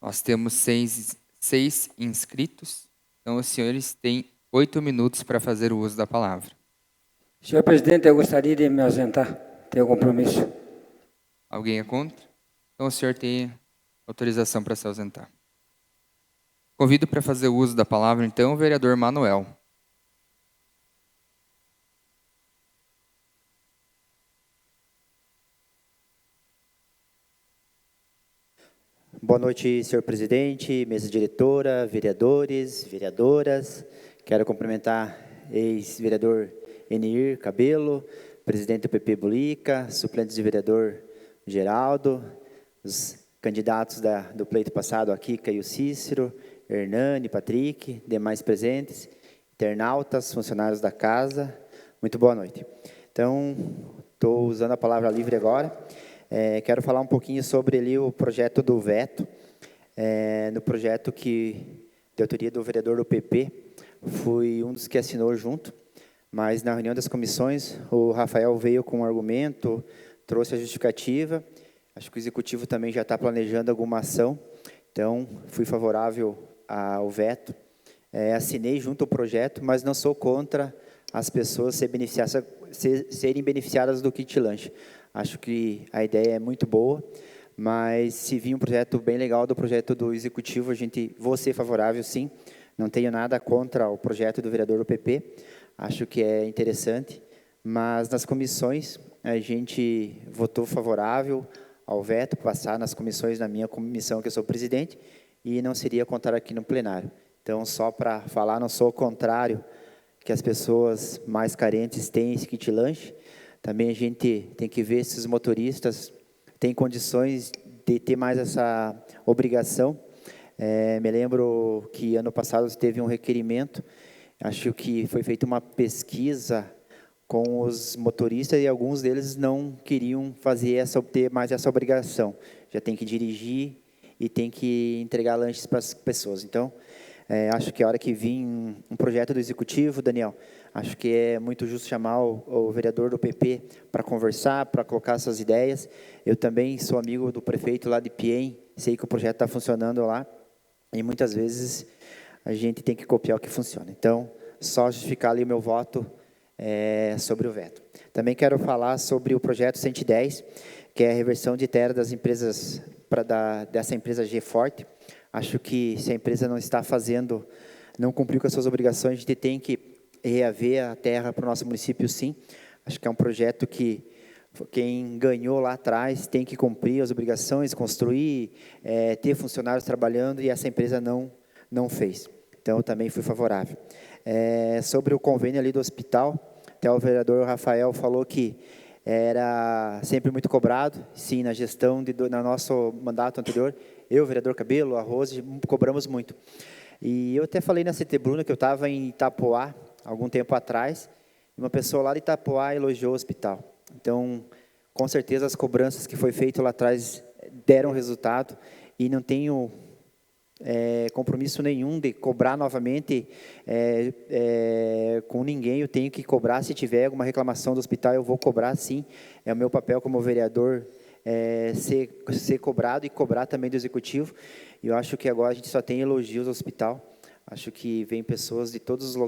Nós temos seis inscritos, então os senhores têm 8 minutos para fazer o uso da palavra. Senhor presidente, eu gostaria de me ausentar, tenho compromisso. Alguém é contra? Então o senhor tem autorização para se ausentar. Convido para fazer o uso da palavra, então, o vereador Manuel. Boa noite, senhor presidente, mesa diretora, vereadores, vereadoras. Quero cumprimentar ex-vereador Enir Cabelo, presidente do PP Bulica, suplentes de vereador Geraldo, os candidatos do pleito passado aqui, Caio Cícero, Hernani, Patrick, demais presentes, internautas, funcionários da casa. Muito boa noite. Então, estou usando a palavra livre agora. Quero falar um pouquinho sobre ali o projeto do veto, no projeto de autoria do vereador do PP, fui um dos que assinou junto, mas na reunião das comissões, o Rafael veio com um argumento, trouxe a justificativa, acho que o executivo também já está planejando alguma ação, então fui favorável ao veto, assinei junto ao projeto, mas não sou contra as pessoas serem beneficiadas do kit lanche. Acho que a ideia é muito boa, mas se vir um projeto bem legal do projeto do Executivo, vou ser favorável, sim. Não tenho nada contra o projeto do vereador do PP, acho que é interessante, mas nas comissões a gente votou favorável ao veto, passar nas comissões, na minha comissão, que eu sou presidente, e não seria contrário aqui no plenário. Então, só para falar, não sou contrário que as pessoas mais carentes tenham esse kit lanche. Também a gente tem que ver se os motoristas têm condições de ter mais essa obrigação. Me lembro que ano passado teve um requerimento, acho que foi feita uma pesquisa com os motoristas e alguns deles não queriam ter mais essa obrigação. Já tem que dirigir e tem que entregar lanches para as pessoas. Então, acho que a hora que vir um projeto do Executivo, Daniel, acho que é muito justo chamar o vereador do PP para conversar, para colocar suas ideias. Eu também sou amigo do prefeito lá de Piem, sei que o projeto está funcionando lá, e muitas vezes a gente tem que copiar o que funciona. Então, só justificar ali o meu voto sobre o veto. Também quero falar sobre o projeto 110, que é a reversão de terra das empresas, dessa empresa G-Forte. Acho que se a empresa não cumpriu com as suas obrigações, a gente tem que reaver a terra para o nosso município, sim. Acho que é um projeto que quem ganhou lá atrás tem que cumprir as obrigações, construir, ter funcionários trabalhando, e essa empresa não fez. Então, eu também fui favorável. Sobre o convênio ali do hospital, até o vereador Rafael falou que era sempre muito cobrado. Sim, na gestão, no nosso mandato anterior, eu, o vereador Cabelo, a Rose, cobramos muito. E eu até falei na CT Bruna que eu estava em Itapoá, algum tempo atrás, e uma pessoa lá de Itapoá elogiou o hospital. Então, com certeza, as cobranças que foi feito lá atrás deram resultado, e não tenho compromisso nenhum de cobrar novamente com ninguém. Eu tenho que cobrar, se tiver alguma reclamação do hospital, eu vou cobrar, sim. É o meu papel como vereador ser cobrado e cobrar também do Executivo. E eu acho que agora a gente só tem elogios ao hospital. Acho que vem pessoas de todos os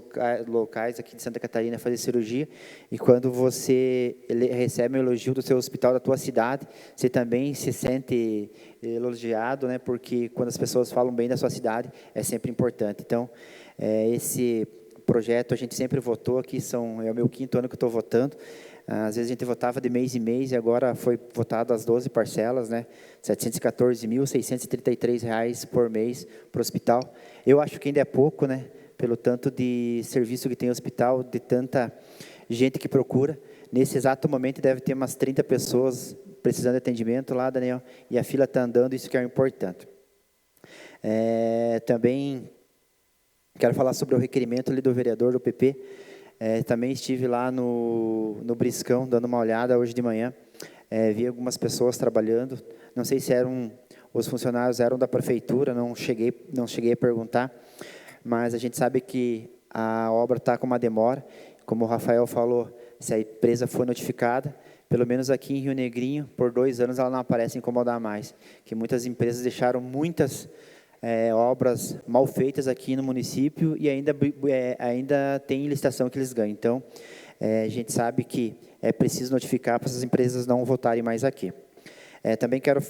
locais aqui de Santa Catarina fazer cirurgia, e quando você recebe um elogio do seu hospital da tua cidade, você também se sente elogiado, né? Porque quando as pessoas falam bem da sua cidade, é sempre importante. Então, esse projeto a gente sempre votou aqui, é o meu 5º ano que eu estou votando. Às vezes a gente votava de mês em mês, e agora foi votado as 12 parcelas, né? R$ 714.633 por mês para o hospital. Eu acho que ainda é pouco, né? Pelo tanto de serviço que tem o hospital, de tanta gente que procura. Nesse exato momento deve ter umas 30 pessoas precisando de atendimento lá, Daniel, e a fila está andando, isso que é importante. Também quero falar sobre o requerimento ali do vereador do PP. Também estive lá no Briscão, dando uma olhada hoje de manhã. Vi algumas pessoas trabalhando. Não sei se os funcionários eram da prefeitura, não cheguei a perguntar. Mas a gente sabe que a obra está com uma demora. Como o Rafael falou, se a empresa for notificada, pelo menos aqui em Rio Negrinho, por 2 anos ela não aparece incomodar mais. Que muitas empresas deixaram muitas obras mal feitas aqui no município, e ainda tem licitação que eles ganham. Então, a gente sabe que é preciso notificar para essas empresas não votarem mais aqui. Também quero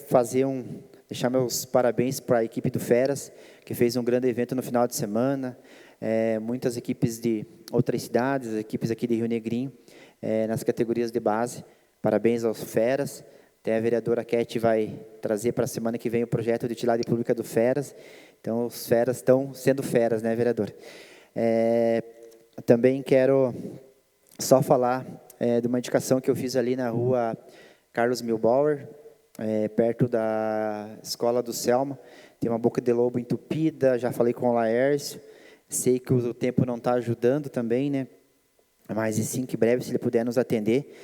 deixar meus parabéns para a equipe do Feras, que fez um grande evento no final de semana. Muitas equipes de outras cidades, equipes aqui de Rio Negrinho, nas categorias de base. Parabéns aos Feras. Até a vereadora Kete vai trazer para a semana que vem o projeto de utilidade pública do Feras. Então, os Feras estão sendo feras, né, vereador? Também quero só falar de uma indicação que eu fiz ali na rua Carlos Milbauer, perto da Escola do Selma. Tem uma boca de lobo entupida, já falei com o Laércio. Sei que o tempo não está ajudando também, né? Mas, sim, que breve, se ele puder nos atender.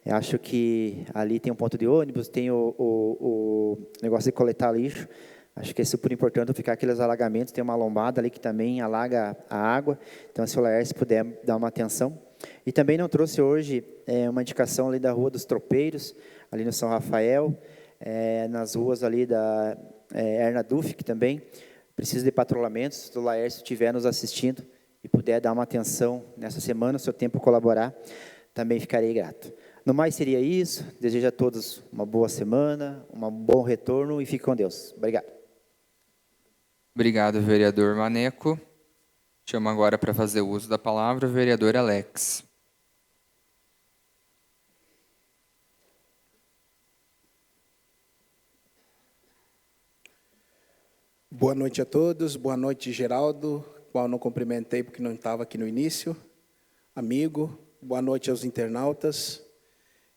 Eu acho que ali tem um ponto de ônibus, tem o negócio de coletar lixo. Acho que é super importante ficar aqueles alagamentos. Tem uma lombada ali que também alaga a água. Então, se o Laércio puder dar uma atenção. E também não trouxe hoje uma indicação ali da Rua dos Tropeiros, ali no São Rafael, nas ruas ali da Erna Duffic também. Precisa de patrulhamentos. Se o Laércio estiver nos assistindo e puder dar uma atenção nessa semana, se o tempo colaborar, também ficarei grato. No mais, seria isso. Desejo a todos uma boa semana, um bom retorno, e fique com Deus. Obrigado. Obrigado, vereador Maneco. Chamo agora para fazer uso da palavra o vereador Alex. Boa noite a todos. Boa noite, Geraldo, qual não cumprimentei porque não estava aqui no início. Amigo, boa noite aos internautas.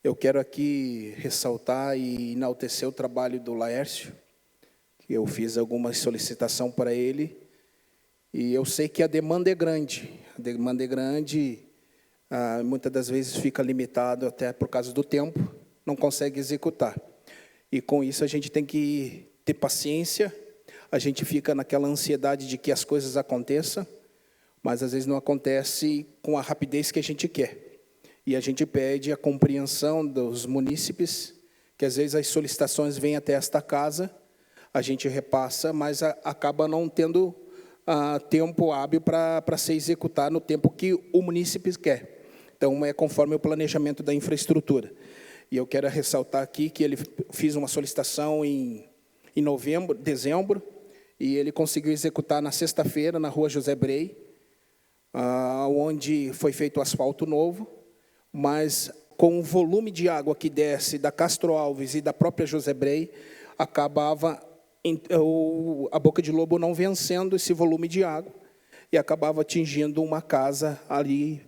Eu quero aqui ressaltar e enaltecer o trabalho do Laércio, que eu fiz alguma solicitação para ele, e eu sei que a demanda é grande. A demanda é grande, muitas das vezes fica limitado até por causa do tempo, não consegue executar. E com isso a gente tem que ter paciência, a gente fica naquela ansiedade de que as coisas aconteçam, mas às vezes não acontece com a rapidez que a gente quer. E a gente pede a compreensão dos munícipes, que às vezes as solicitações vêm até esta casa, a gente repassa, mas acaba não tendo tempo hábil para ser executado no tempo que o munícipe quer. Então, é conforme o planejamento da infraestrutura. E eu quero ressaltar aqui que ele fez uma solicitação em dezembro, e ele conseguiu executar na sexta-feira, na rua José Brey, onde foi feito o asfalto novo, mas com o volume de água que desce da Castro Alves e da própria José Brey, acabava a boca de lobo não vencendo esse volume de água e acabava atingindo uma casa ali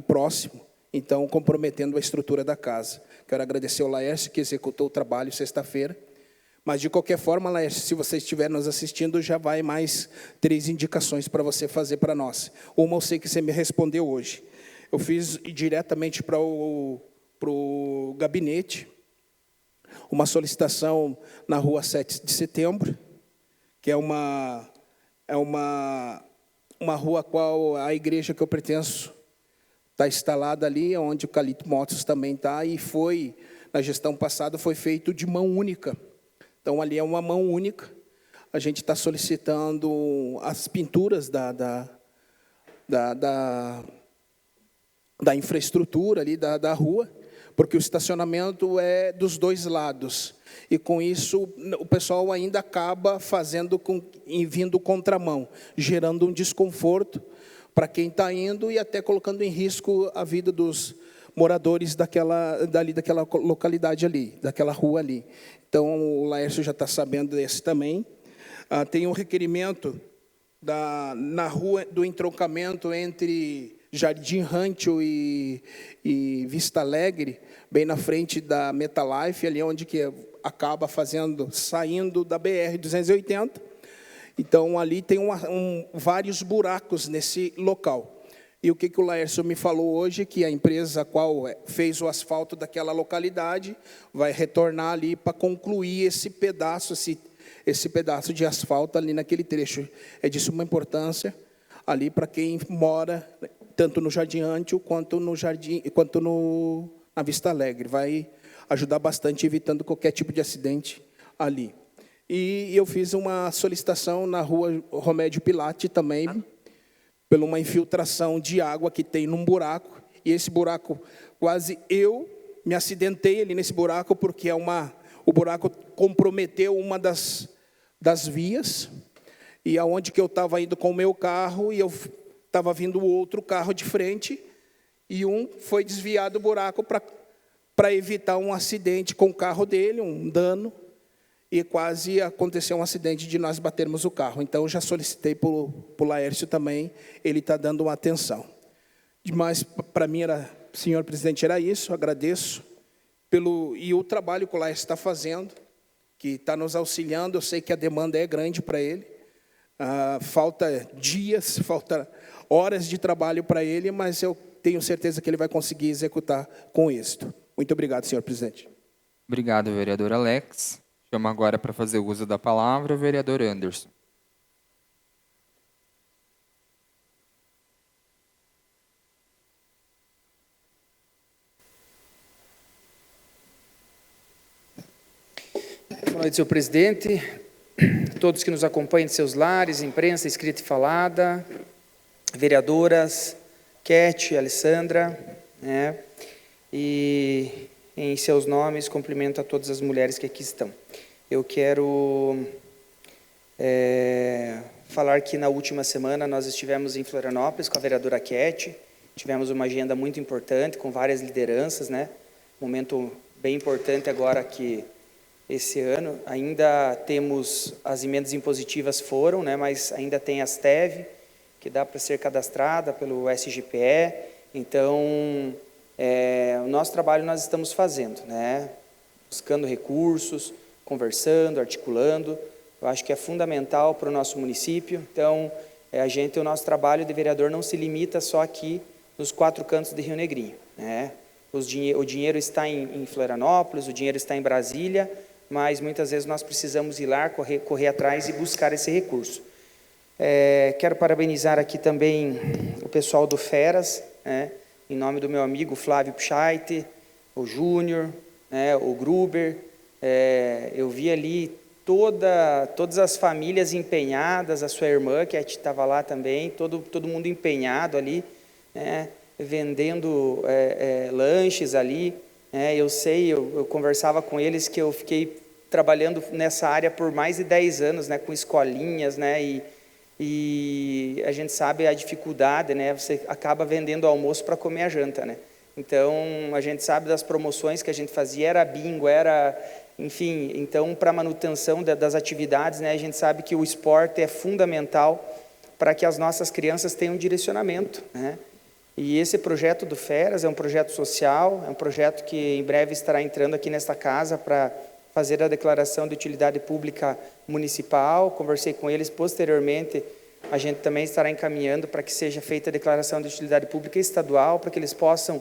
próximo, então comprometendo a estrutura da casa. Quero agradecer ao Laércio, que executou o trabalho sexta-feira, mas de qualquer forma, Laércio, se você estiver nos assistindo, já vai mais 3 indicações para você fazer para nós. Uma eu sei que você me respondeu hoje. Eu fiz diretamente para o gabinete uma solicitação na rua 7 de setembro, que é uma rua a qual a igreja que eu pertenço está instalada ali, onde o Calito Motos também está, e na gestão passada, foi feito de mão única. Então, ali é uma mão única. a gente está solicitando as pinturas da infraestrutura ali da rua, porque o estacionamento é dos dois lados. E, com isso, o pessoal ainda acaba vindo contramão, gerando um desconforto para quem está indo e até colocando em risco a vida dos moradores daquela localidade ali, daquela rua ali. Então, o Laércio já está sabendo desse também. Tem um requerimento na rua do entroncamento entre Jardim Rancho e Vista Alegre, bem na frente da Metalife, ali onde que acaba saindo da BR-280. Então, ali tem vários buracos nesse local. E o que o Laércio me falou hoje, que a empresa a qual fez o asfalto daquela localidade vai retornar ali para concluir esse pedaço de asfalto ali naquele trecho. É de suma importância ali para quem mora tanto no Jardim Antio quanto na Vista Alegre. Vai ajudar bastante, evitando qualquer tipo de acidente ali. E eu fiz uma solicitação na rua Romédio Pilate também, por uma infiltração de água que tem num buraco. E esse buraco, quase eu me acidentei ali nesse buraco, porque o buraco comprometeu uma das vias, e aonde que eu estava indo com o meu carro, e eu estava vindo o outro carro de frente, e foi desviado do buraco para evitar um acidente com o carro dele, um dano, e quase aconteceu um acidente de nós batermos o carro. Então, eu já solicitei para o Laércio também, ele está dando uma atenção. Mas, para mim, senhor presidente, era isso, agradeço, e o trabalho que o Laércio está fazendo, que está nos auxiliando. Eu sei que a demanda é grande para ele, falta dias, falta horas de trabalho para ele, mas eu tenho certeza que ele vai conseguir executar com êxito. Muito obrigado, senhor presidente. Obrigado, vereador Alex. Chamo agora para fazer uso da palavra o vereador Anderson. Boa noite, senhor presidente, todos que nos acompanham de seus lares, imprensa escrita e falada, vereadoras, Ket, Alessandra, e em seus nomes cumprimento a todas as mulheres que aqui estão. Eu quero falar que na última semana nós estivemos em Florianópolis com a vereadora Ket, tivemos uma agenda muito importante com várias lideranças, momento bem importante agora que esse ano. Ainda temos as emendas impositivas mas ainda tem as TEV, que dá para ser cadastrada pelo SGPE. Então, o nosso trabalho nós estamos fazendo, buscando recursos, conversando, articulando. Eu acho que é fundamental para o nosso município. Então, o nosso trabalho de vereador não se limita só aqui nos 4 cantos de Rio Negrinho. O dinheiro está em Florianópolis, o dinheiro está em Brasília, mas muitas vezes nós precisamos ir lá, correr atrás e buscar esse recurso. Quero parabenizar aqui também o pessoal do Feras, em nome do meu amigo Flávio Pschait, o Júnior, o Gruber. Eu vi ali todas as famílias empenhadas, a sua irmã, que estava lá também, todo mundo empenhado ali, vendendo lanches ali. Eu conversava com eles que eu fiquei trabalhando nessa área por mais de 10 anos, com escolinhas, e a gente sabe a dificuldade, você acaba vendendo almoço para comer a janta, Então, a gente sabe das promoções que a gente fazia, era bingo, enfim, então, para a manutenção das atividades, a gente sabe que o esporte é fundamental para que as nossas crianças tenham um direcionamento, E esse projeto do Feras é um projeto social, é um projeto que em breve estará entrando aqui nesta casa para fazer a declaração de utilidade pública municipal. Conversei com eles posteriormente, a gente também estará encaminhando para que seja feita a declaração de utilidade pública estadual, para que eles possam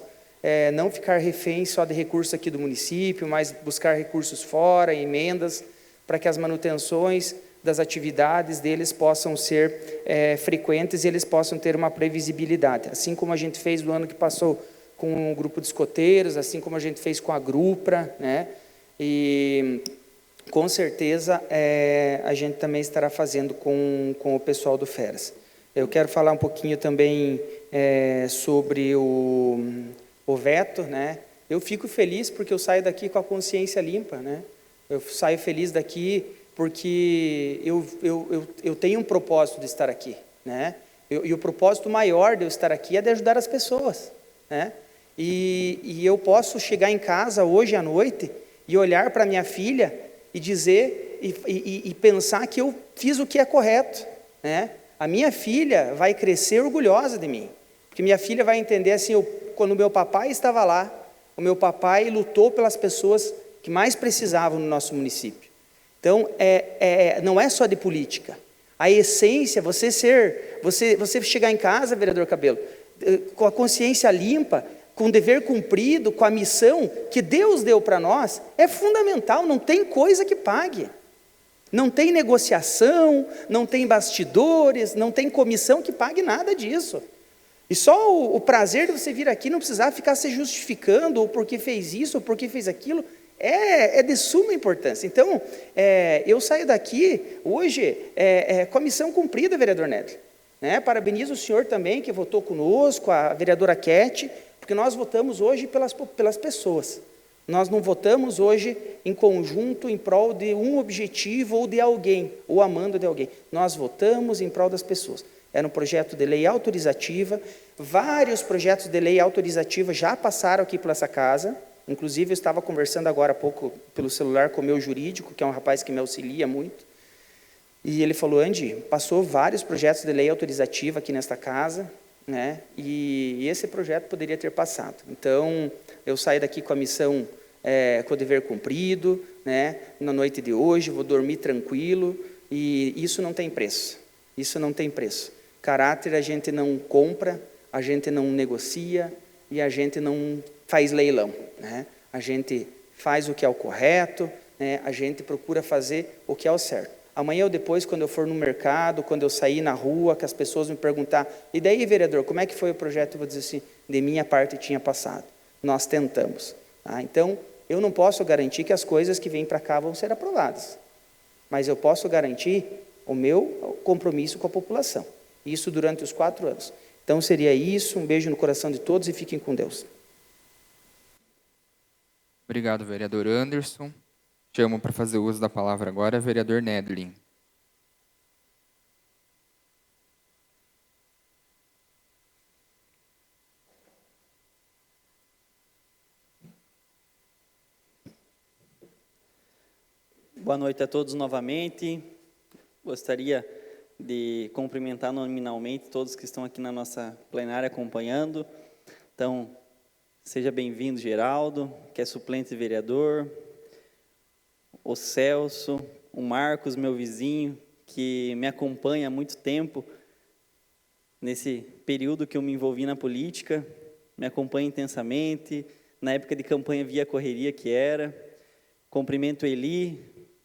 não ficar reféns só de recursos aqui do município, mas buscar recursos fora, emendas, para que as manutenções das atividades deles possam ser frequentes e eles possam ter uma previsibilidade. Assim como a gente fez no ano que passou com o grupo de escoteiros, assim como a gente fez com a Grupra, E com certeza a gente também estará fazendo com o pessoal do Feras. Eu quero falar um pouquinho também sobre o veto, né? Eu fico feliz porque eu saio daqui com a consciência limpa, né? Eu saio feliz daqui porque eu tenho um propósito de estar aqui, né? E o propósito maior de eu estar aqui é de ajudar as pessoas, né? E eu posso chegar em casa hoje à noite e olhar para minha filha e dizer e pensar que eu fiz o que é correto, né? A minha filha vai crescer orgulhosa de mim, porque minha filha vai entender assim, quando meu papai estava lá, o meu papai lutou pelas pessoas que mais precisavam no nosso município. Então, não é só de política. A essência, você chegar em casa, vereador Cabelo, com a consciência limpa, com o dever cumprido, com a missão que Deus deu para nós, é fundamental, não tem coisa que pague. Não tem negociação, não tem bastidores, não tem comissão que pague nada disso. E só o prazer de você vir aqui, não precisar ficar se justificando, ou porque fez isso, ou porque fez aquilo, é de suma importância. Então, eu saio daqui hoje com a missão cumprida, vereador Nedley, né? Parabenizo o senhor também, que votou conosco, a vereadora Keti, porque nós votamos hoje pelas pessoas. Nós não votamos hoje em conjunto em prol de um objetivo ou de alguém, ou amando de alguém. Nós votamos em prol das pessoas. Era um projeto de lei autorizativa, vários projetos de lei autorizativa já passaram aqui por essa casa, inclusive eu estava conversando agora há pouco pelo celular com o meu jurídico, que é um rapaz que me auxilia muito, e ele falou, Andy, passou vários projetos de lei autorizativa aqui nesta casa, né? E esse projeto poderia ter passado. Então, eu saio daqui com a missão, com o dever cumprido, né? Na noite de hoje, vou dormir tranquilo, e isso não tem preço. Isso não tem preço. Caráter a gente não compra, a gente não negocia e a gente não faz leilão, né? A gente faz o que é o correto, né? A gente procura fazer o que é o certo. Amanhã ou depois, quando eu for no mercado, quando eu sair na rua, que as pessoas me perguntar, e daí, vereador, como é que foi o projeto? Eu vou dizer assim, de minha parte tinha passado. Nós tentamos. Tá? Então, eu não posso garantir que as coisas que vêm para cá vão ser aprovadas. Mas eu posso garantir o meu compromisso com a população. Isso durante os 4 anos. Então, seria isso. Um beijo no coração de todos e fiquem com Deus. Obrigado, vereador Anderson. Chamo para fazer uso da palavra agora, vereador Nedley. Boa noite a todos novamente. Gostaria de cumprimentar nominalmente todos que estão aqui na nossa plenária acompanhando. Então, seja bem-vindo, Geraldo, que é suplente vereador, o Celso, o Marcos, meu vizinho, que me acompanha há muito tempo, nesse período que eu me envolvi na política, me acompanha intensamente, na época de campanha via correria que era. Cumprimento Eli,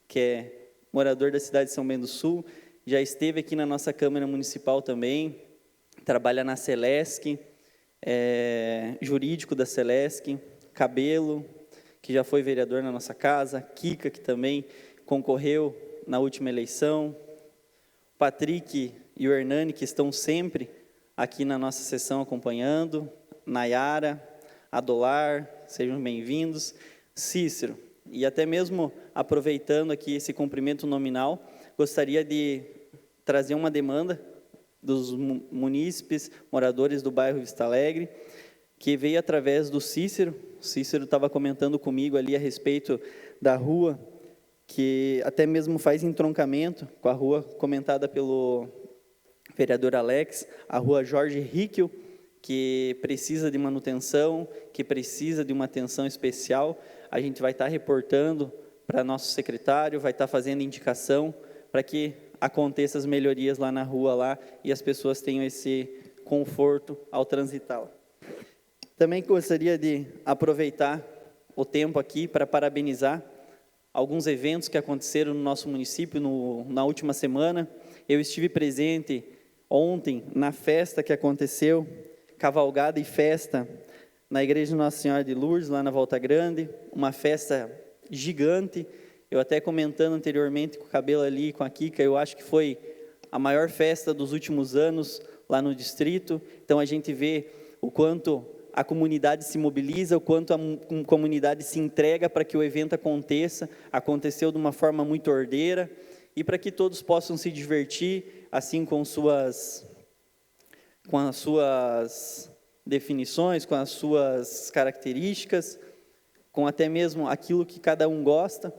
que é morador da cidade de São Bento do Sul, já esteve aqui na nossa Câmara Municipal também, trabalha na Celesc, jurídico da Celesc, Cabelo, que já foi vereador na nossa casa, Kika, que também concorreu na última eleição, Patrick e o Hernani, que estão sempre aqui na nossa sessão acompanhando, Nayara, Adolar, sejam bem-vindos, Cícero, e até mesmo aproveitando aqui esse cumprimento nominal, gostaria de trazer uma demanda dos munícipes, moradores do bairro Vista Alegre, que veio através do Cícero. O Cícero estava comentando comigo ali a respeito da rua, que até mesmo faz entroncamento com a rua comentada pelo vereador Alex, a rua Jorge Rickel, que precisa de manutenção, que precisa de uma atenção especial. A gente vai estar reportando para nosso secretário, vai estar fazendo indicação para que aconteçam as melhorias lá na rua lá, e as pessoas tenham esse conforto ao transitá-la. Também gostaria de aproveitar o tempo aqui para parabenizar alguns eventos que aconteceram no nosso município na última semana. Eu estive presente ontem na festa que aconteceu, cavalgada e festa, na Igreja Nossa Senhora de Lourdes, lá na Volta Grande, uma festa gigante, Eu até comentando anteriormente com o Cabelo ali, com a Kika, eu acho que foi a maior festa dos últimos anos lá no distrito. Então a gente vê o quanto a comunidade se mobiliza, o quanto a comunidade se entrega para que o evento aconteça. Aconteceu de uma forma muito ordeira e para que todos possam se divertir, assim com as suas definições, com as suas características, com até mesmo aquilo que cada um gosta.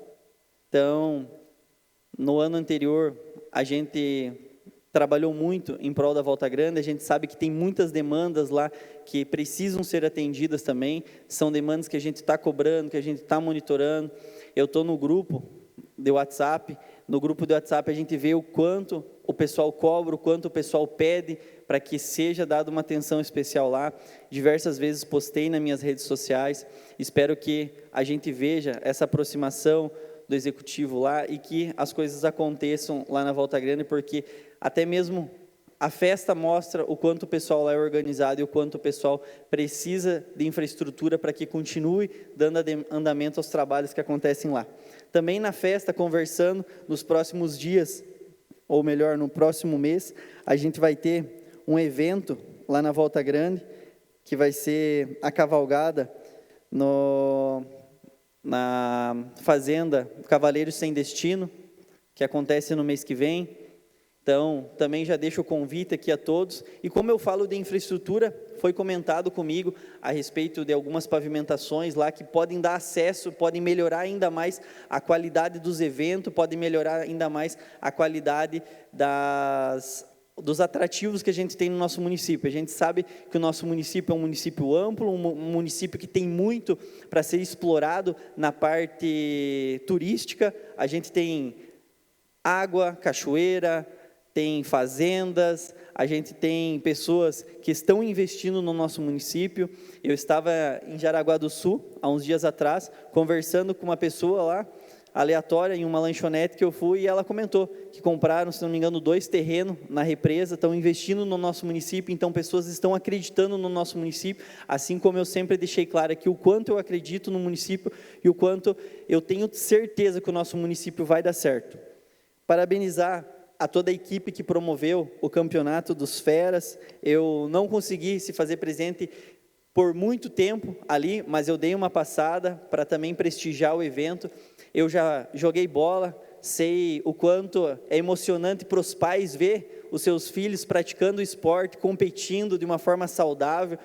Então, no ano anterior, a gente trabalhou muito em prol da Volta Grande. A gente sabe que tem muitas demandas lá que precisam ser atendidas também. São demandas que a gente está cobrando, que a gente está monitorando. Eu estou no grupo de WhatsApp. No grupo de WhatsApp a gente vê o quanto o pessoal cobra, o quanto o pessoal pede para que seja dada uma atenção especial lá. Diversas vezes postei nas minhas redes sociais. Espero que a gente veja essa aproximação do executivo lá e que as coisas aconteçam lá na Volta Grande, porque até mesmo a festa mostra o quanto o pessoal lá é organizado e o quanto o pessoal precisa de infraestrutura para que continue dando andamento aos trabalhos que acontecem lá. Também na festa, conversando, nos próximos dias, ou melhor, no próximo mês, a gente vai ter um evento lá na Volta Grande, que vai ser a cavalgada na Fazenda Cavaleiros Sem Destino, que acontece no mês que vem. Então, também já deixo o convite aqui a todos. E como eu falo de infraestrutura, foi comentado comigo a respeito de algumas pavimentações lá que podem dar acesso, podem melhorar ainda mais a qualidade dos eventos, podem melhorar ainda mais a qualidade dos atrativos que a gente tem no nosso município. A gente sabe que o nosso município é um município amplo, um município que tem muito para ser explorado na parte turística. A gente tem água, cachoeira, tem fazendas, a gente tem pessoas que estão investindo no nosso município. Eu estava em Jaraguá do Sul, há uns dias atrás, conversando com uma pessoa lá, aleatória, em uma lanchonete que eu fui, e ela comentou que compraram, se não me engano, 2 terrenos na represa, estão investindo no nosso município. Então pessoas estão acreditando no nosso município, assim como eu sempre deixei claro aqui o quanto eu acredito no município e o quanto eu tenho certeza que o nosso município vai dar certo. Parabenizar a toda a equipe que promoveu o campeonato dos feras. Eu não consegui se fazer presente por muito tempo ali, mas eu dei uma passada para também prestigiar o evento. Eu já joguei bola, sei o quanto é emocionante para os pais ver os seus filhos praticando esporte, competindo de uma forma saudável.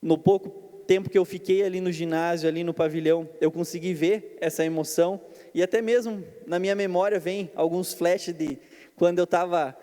No pouco tempo que eu fiquei ali no ginásio, ali no pavilhão, eu consegui ver essa emoção, e até mesmo na minha memória vem alguns flashes de quando eu estava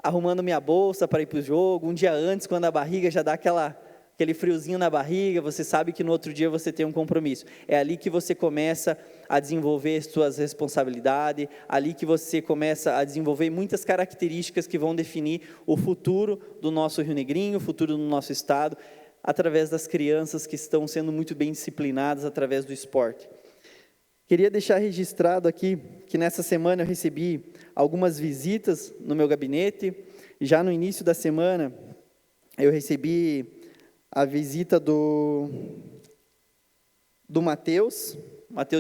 arrumando minha bolsa para ir para o jogo, um dia antes, quando a barriga já dá aquele friozinho na barriga, você sabe que no outro dia você tem um compromisso. É ali que você começa a desenvolver suas responsabilidades, ali que você começa a desenvolver muitas características que vão definir o futuro do nosso Rio Negrinho, o futuro do nosso estado, através das crianças que estão sendo muito bem disciplinadas através do esporte. Queria deixar registrado aqui que nessa semana eu recebi algumas visitas no meu gabinete. Já no início da semana eu recebi a visita do Matheus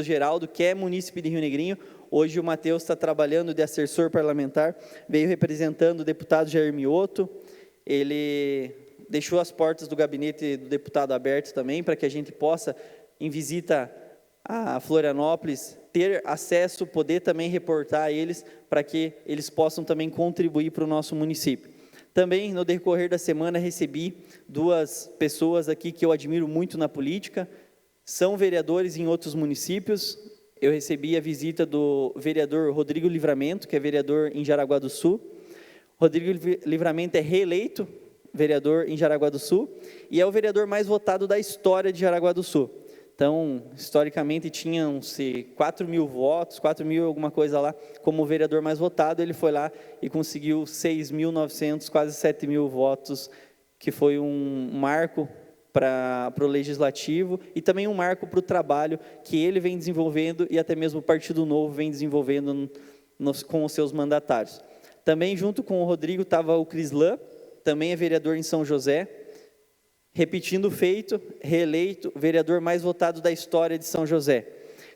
Geraldo, que é munícipe de Rio Negrinho. Hoje o Matheus está trabalhando de assessor parlamentar, veio representando o deputado Jair Mioto. Ele deixou as portas do gabinete do deputado abertas também, para que a gente possa, em visita a Florianópolis, ter acesso, poder também reportar eles, para que eles possam também contribuir para o nosso município. Também, no decorrer da semana, recebi 2 pessoas aqui que eu admiro muito na política, são vereadores em outros municípios. Eu recebi a visita do vereador Rodrigo Livramento, que é vereador em Jaraguá do Sul. Rodrigo Livramento é reeleito vereador em Jaraguá do Sul e é o vereador mais votado da história de Jaraguá do Sul. Então, historicamente, tinham-se 4.000 votos, 4.000 alguma coisa lá, como o vereador mais votado. Ele foi lá e conseguiu 6.900, quase 7.000 votos, que foi um marco para o Legislativo e também um marco para o trabalho que ele vem desenvolvendo e até mesmo o Partido Novo vem desenvolvendo com os seus mandatários. Também, junto com o Rodrigo, estava o Crislan, também é vereador em São José, repetindo o feito, reeleito, vereador mais votado da história de São José.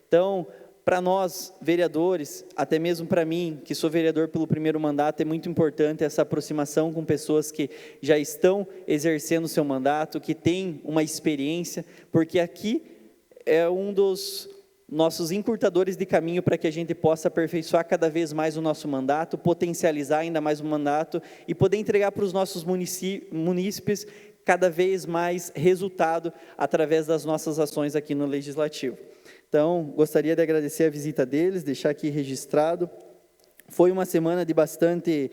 Então, para nós, vereadores, até mesmo para mim, que sou vereador pelo primeiro mandato, é muito importante essa aproximação com pessoas que já estão exercendo o seu mandato, que têm uma experiência, porque aqui é um dos nossos encurtadores de caminho para que a gente possa aperfeiçoar cada vez mais o nosso mandato, potencializar ainda mais o mandato e poder entregar para os nossos munícipes cada vez mais resultado através das nossas ações aqui no Legislativo. Então, gostaria de agradecer a visita deles, deixar aqui registrado. Foi uma semana de bastante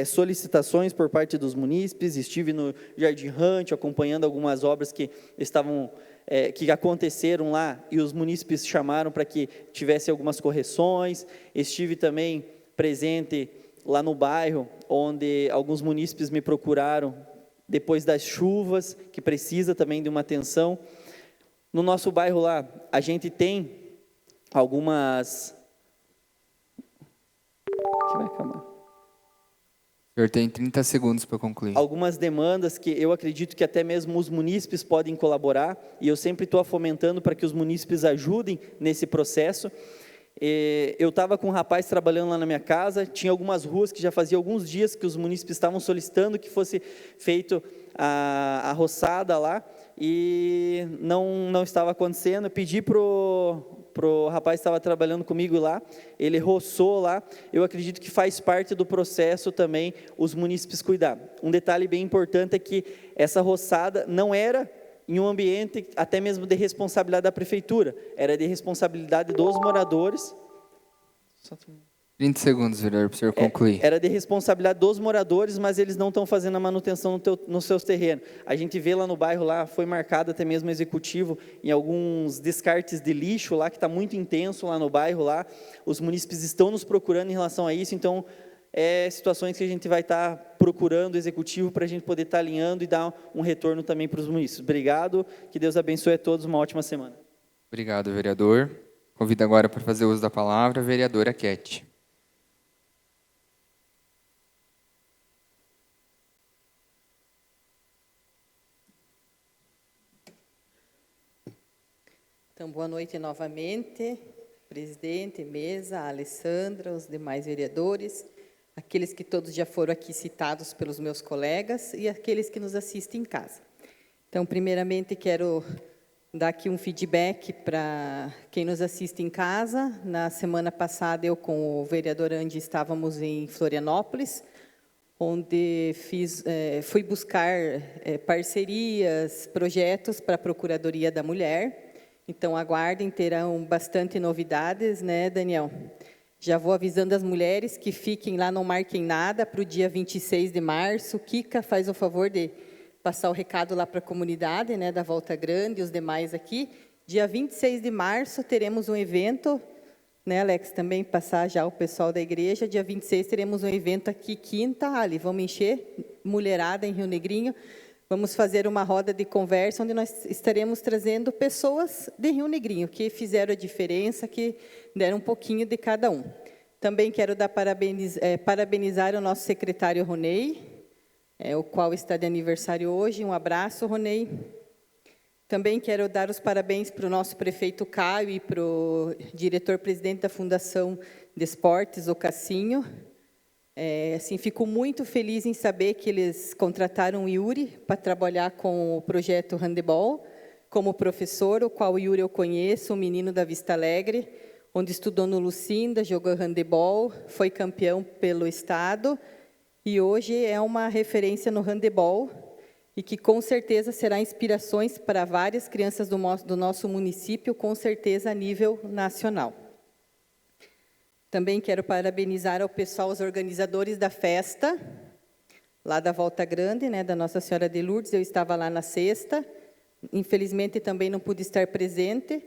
solicitações por parte dos munícipes. Estive no Jardim Rancho acompanhando algumas obras que que aconteceram lá e os munícipes chamaram para que tivesse algumas correções. Estive também presente lá no bairro, onde alguns munícipes me procuraram depois das chuvas, que precisa também de uma atenção. No nosso bairro lá, a gente tem algumas... O senhor tem 30 segundos para concluir. Algumas demandas que eu acredito que até mesmo os munícipes podem colaborar, e eu sempre estou fomentando para que os munícipes ajudem nesse processo. Eu estava com um rapaz trabalhando lá na minha casa, tinha algumas ruas que já fazia alguns dias que os munícipes estavam solicitando que fosse feito a roçada lá, e não estava acontecendo. Eu pedi pro rapaz que estava trabalhando comigo lá, ele roçou lá. Eu acredito que faz parte do processo também os munícipes cuidar. Um detalhe bem importante é que essa roçada não era em um ambiente até mesmo de responsabilidade da prefeitura, era de responsabilidade dos moradores. 30 segundos, vereador, para o senhor concluir. Era de responsabilidade dos moradores, mas eles não estão fazendo a manutenção nos seus terrenos. A gente vê lá no bairro, lá foi marcado até mesmo executivo em alguns descartes de lixo lá, que está muito intenso lá no bairro lá. Os munícipes estão nos procurando em relação a isso, então situações que a gente vai estar procurando o executivo para a gente poder estar alinhando e dar um retorno também para os munícipes. Obrigado, que Deus abençoe a todos, uma ótima semana. Obrigado, vereador. Convido agora para fazer uso da palavra a vereadora Keti. Então, boa noite novamente, presidente, mesa, a Alessandra, os demais vereadores, aqueles que todos já foram aqui citados pelos meus colegas e aqueles que nos assistem em casa. Então, primeiramente, quero dar aqui um feedback para quem nos assiste em casa. Na semana passada, eu com o vereador Andy estávamos em Florianópolis, onde fui buscar parcerias, projetos para a Procuradoria da Mulher. Então, aguardem, terão bastante novidades, né, Daniel? Já vou avisando as mulheres que fiquem lá, não marquem nada para o dia 26 de março. Kika, faz o favor de passar o recado lá para a comunidade, né, da Volta Grande e os demais aqui. Dia 26 de março teremos um evento, né, Alex, também passar já o pessoal da igreja. Dia 26 teremos um evento aqui, quinta, ali, vamos encher, mulherada em Rio Negrinho. Vamos fazer uma roda de conversa, onde nós estaremos trazendo pessoas de Rio Negrinho, que fizeram a diferença, que deram um pouquinho de cada um. Também quero parabenizar o nosso secretário Ronei, o qual está de aniversário hoje. Um abraço, Ronei. Também quero dar os parabéns para o nosso prefeito Caio e para o diretor-presidente da Fundação de Esportes, o Cassinho. Assim, fico muito feliz em saber que eles contrataram o Yuri para trabalhar com o projeto Handebol, como professor, o qual o Yuri eu conheço, um menino da Vista Alegre, onde estudou no Lucinda, jogou handebol, foi campeão pelo estado, e hoje é uma referência no handebol, e que com certeza será inspirações para várias crianças do nosso município, com certeza a nível nacional. Também quero parabenizar ao pessoal, os organizadores da festa, lá da Volta Grande, né, da Nossa Senhora de Lourdes. Eu estava lá na sexta, infelizmente também não pude estar presente,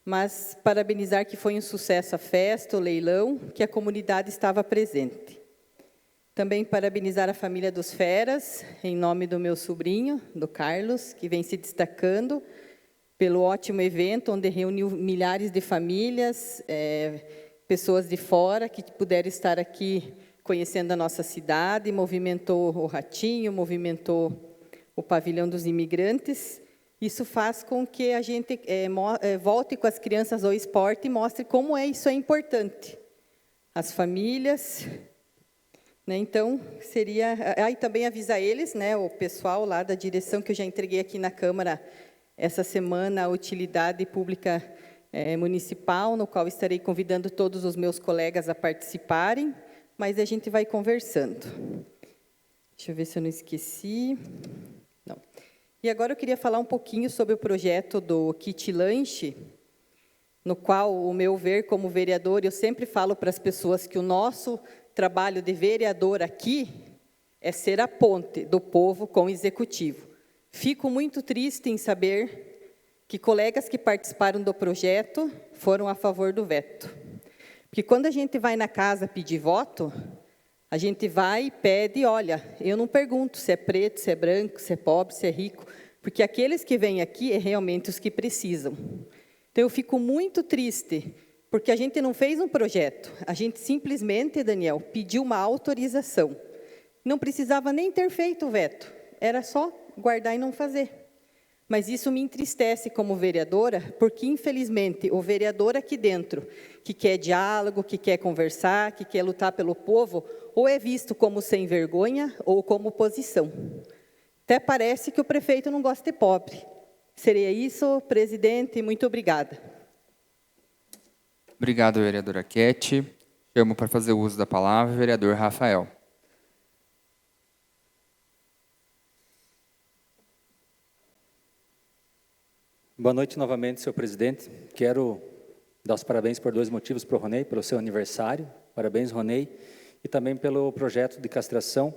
mas parabenizar que foi um sucesso a festa, o leilão, que a comunidade estava presente. Também parabenizar a família dos Feras, em nome do meu sobrinho, do Carlos, que vem se destacando pelo ótimo evento, onde reuniu milhares de famílias, pessoas de fora que puderam estar aqui conhecendo a nossa cidade, movimentou o Ratinho, movimentou o Pavilhão dos Imigrantes, Isso faz com que a gente volte com as crianças ao esporte e mostre como isso é importante. As famílias, né? Então, seria... e também avisar eles, né, o pessoal lá da direção, que eu já entreguei aqui na Câmara essa semana, a utilidade pública municipal, no qual estarei convidando todos os meus colegas a participarem, mas a gente vai conversando. Deixa eu ver se eu não esqueci. Não. E agora eu queria falar um pouquinho sobre o projeto do Kit Lanche, no qual, o meu ver como vereador, eu sempre falo para as pessoas que o nosso trabalho de vereador aqui é ser a ponte do povo com o executivo. Fico muito triste em saber que colegas que participaram do projeto foram a favor do veto. Porque quando a gente vai na casa pedir voto, a gente vai e pede, olha, eu não pergunto se é preto, se é branco, se é pobre, se é rico, porque aqueles que vêm aqui é realmente os que precisam. Então, eu fico muito triste, porque a gente não fez um projeto, a gente simplesmente, Daniel, pediu uma autorização. Não precisava nem ter feito o veto, era só guardar e não fazer. Mas isso me entristece como vereadora, porque, infelizmente, o vereador aqui dentro, que quer diálogo, que quer conversar, que quer lutar pelo povo, ou é visto como sem vergonha ou como oposição. Até parece que o prefeito não gosta de pobre. Seria isso, presidente, muito obrigada. Obrigado, vereadora Keti. Chamo para fazer uso da palavra o vereador Rafael. Boa noite novamente, senhor presidente. Quero dar os parabéns por 2 motivos para o Ronei, pelo seu aniversário. Parabéns, Ronei. E também pelo projeto de castração,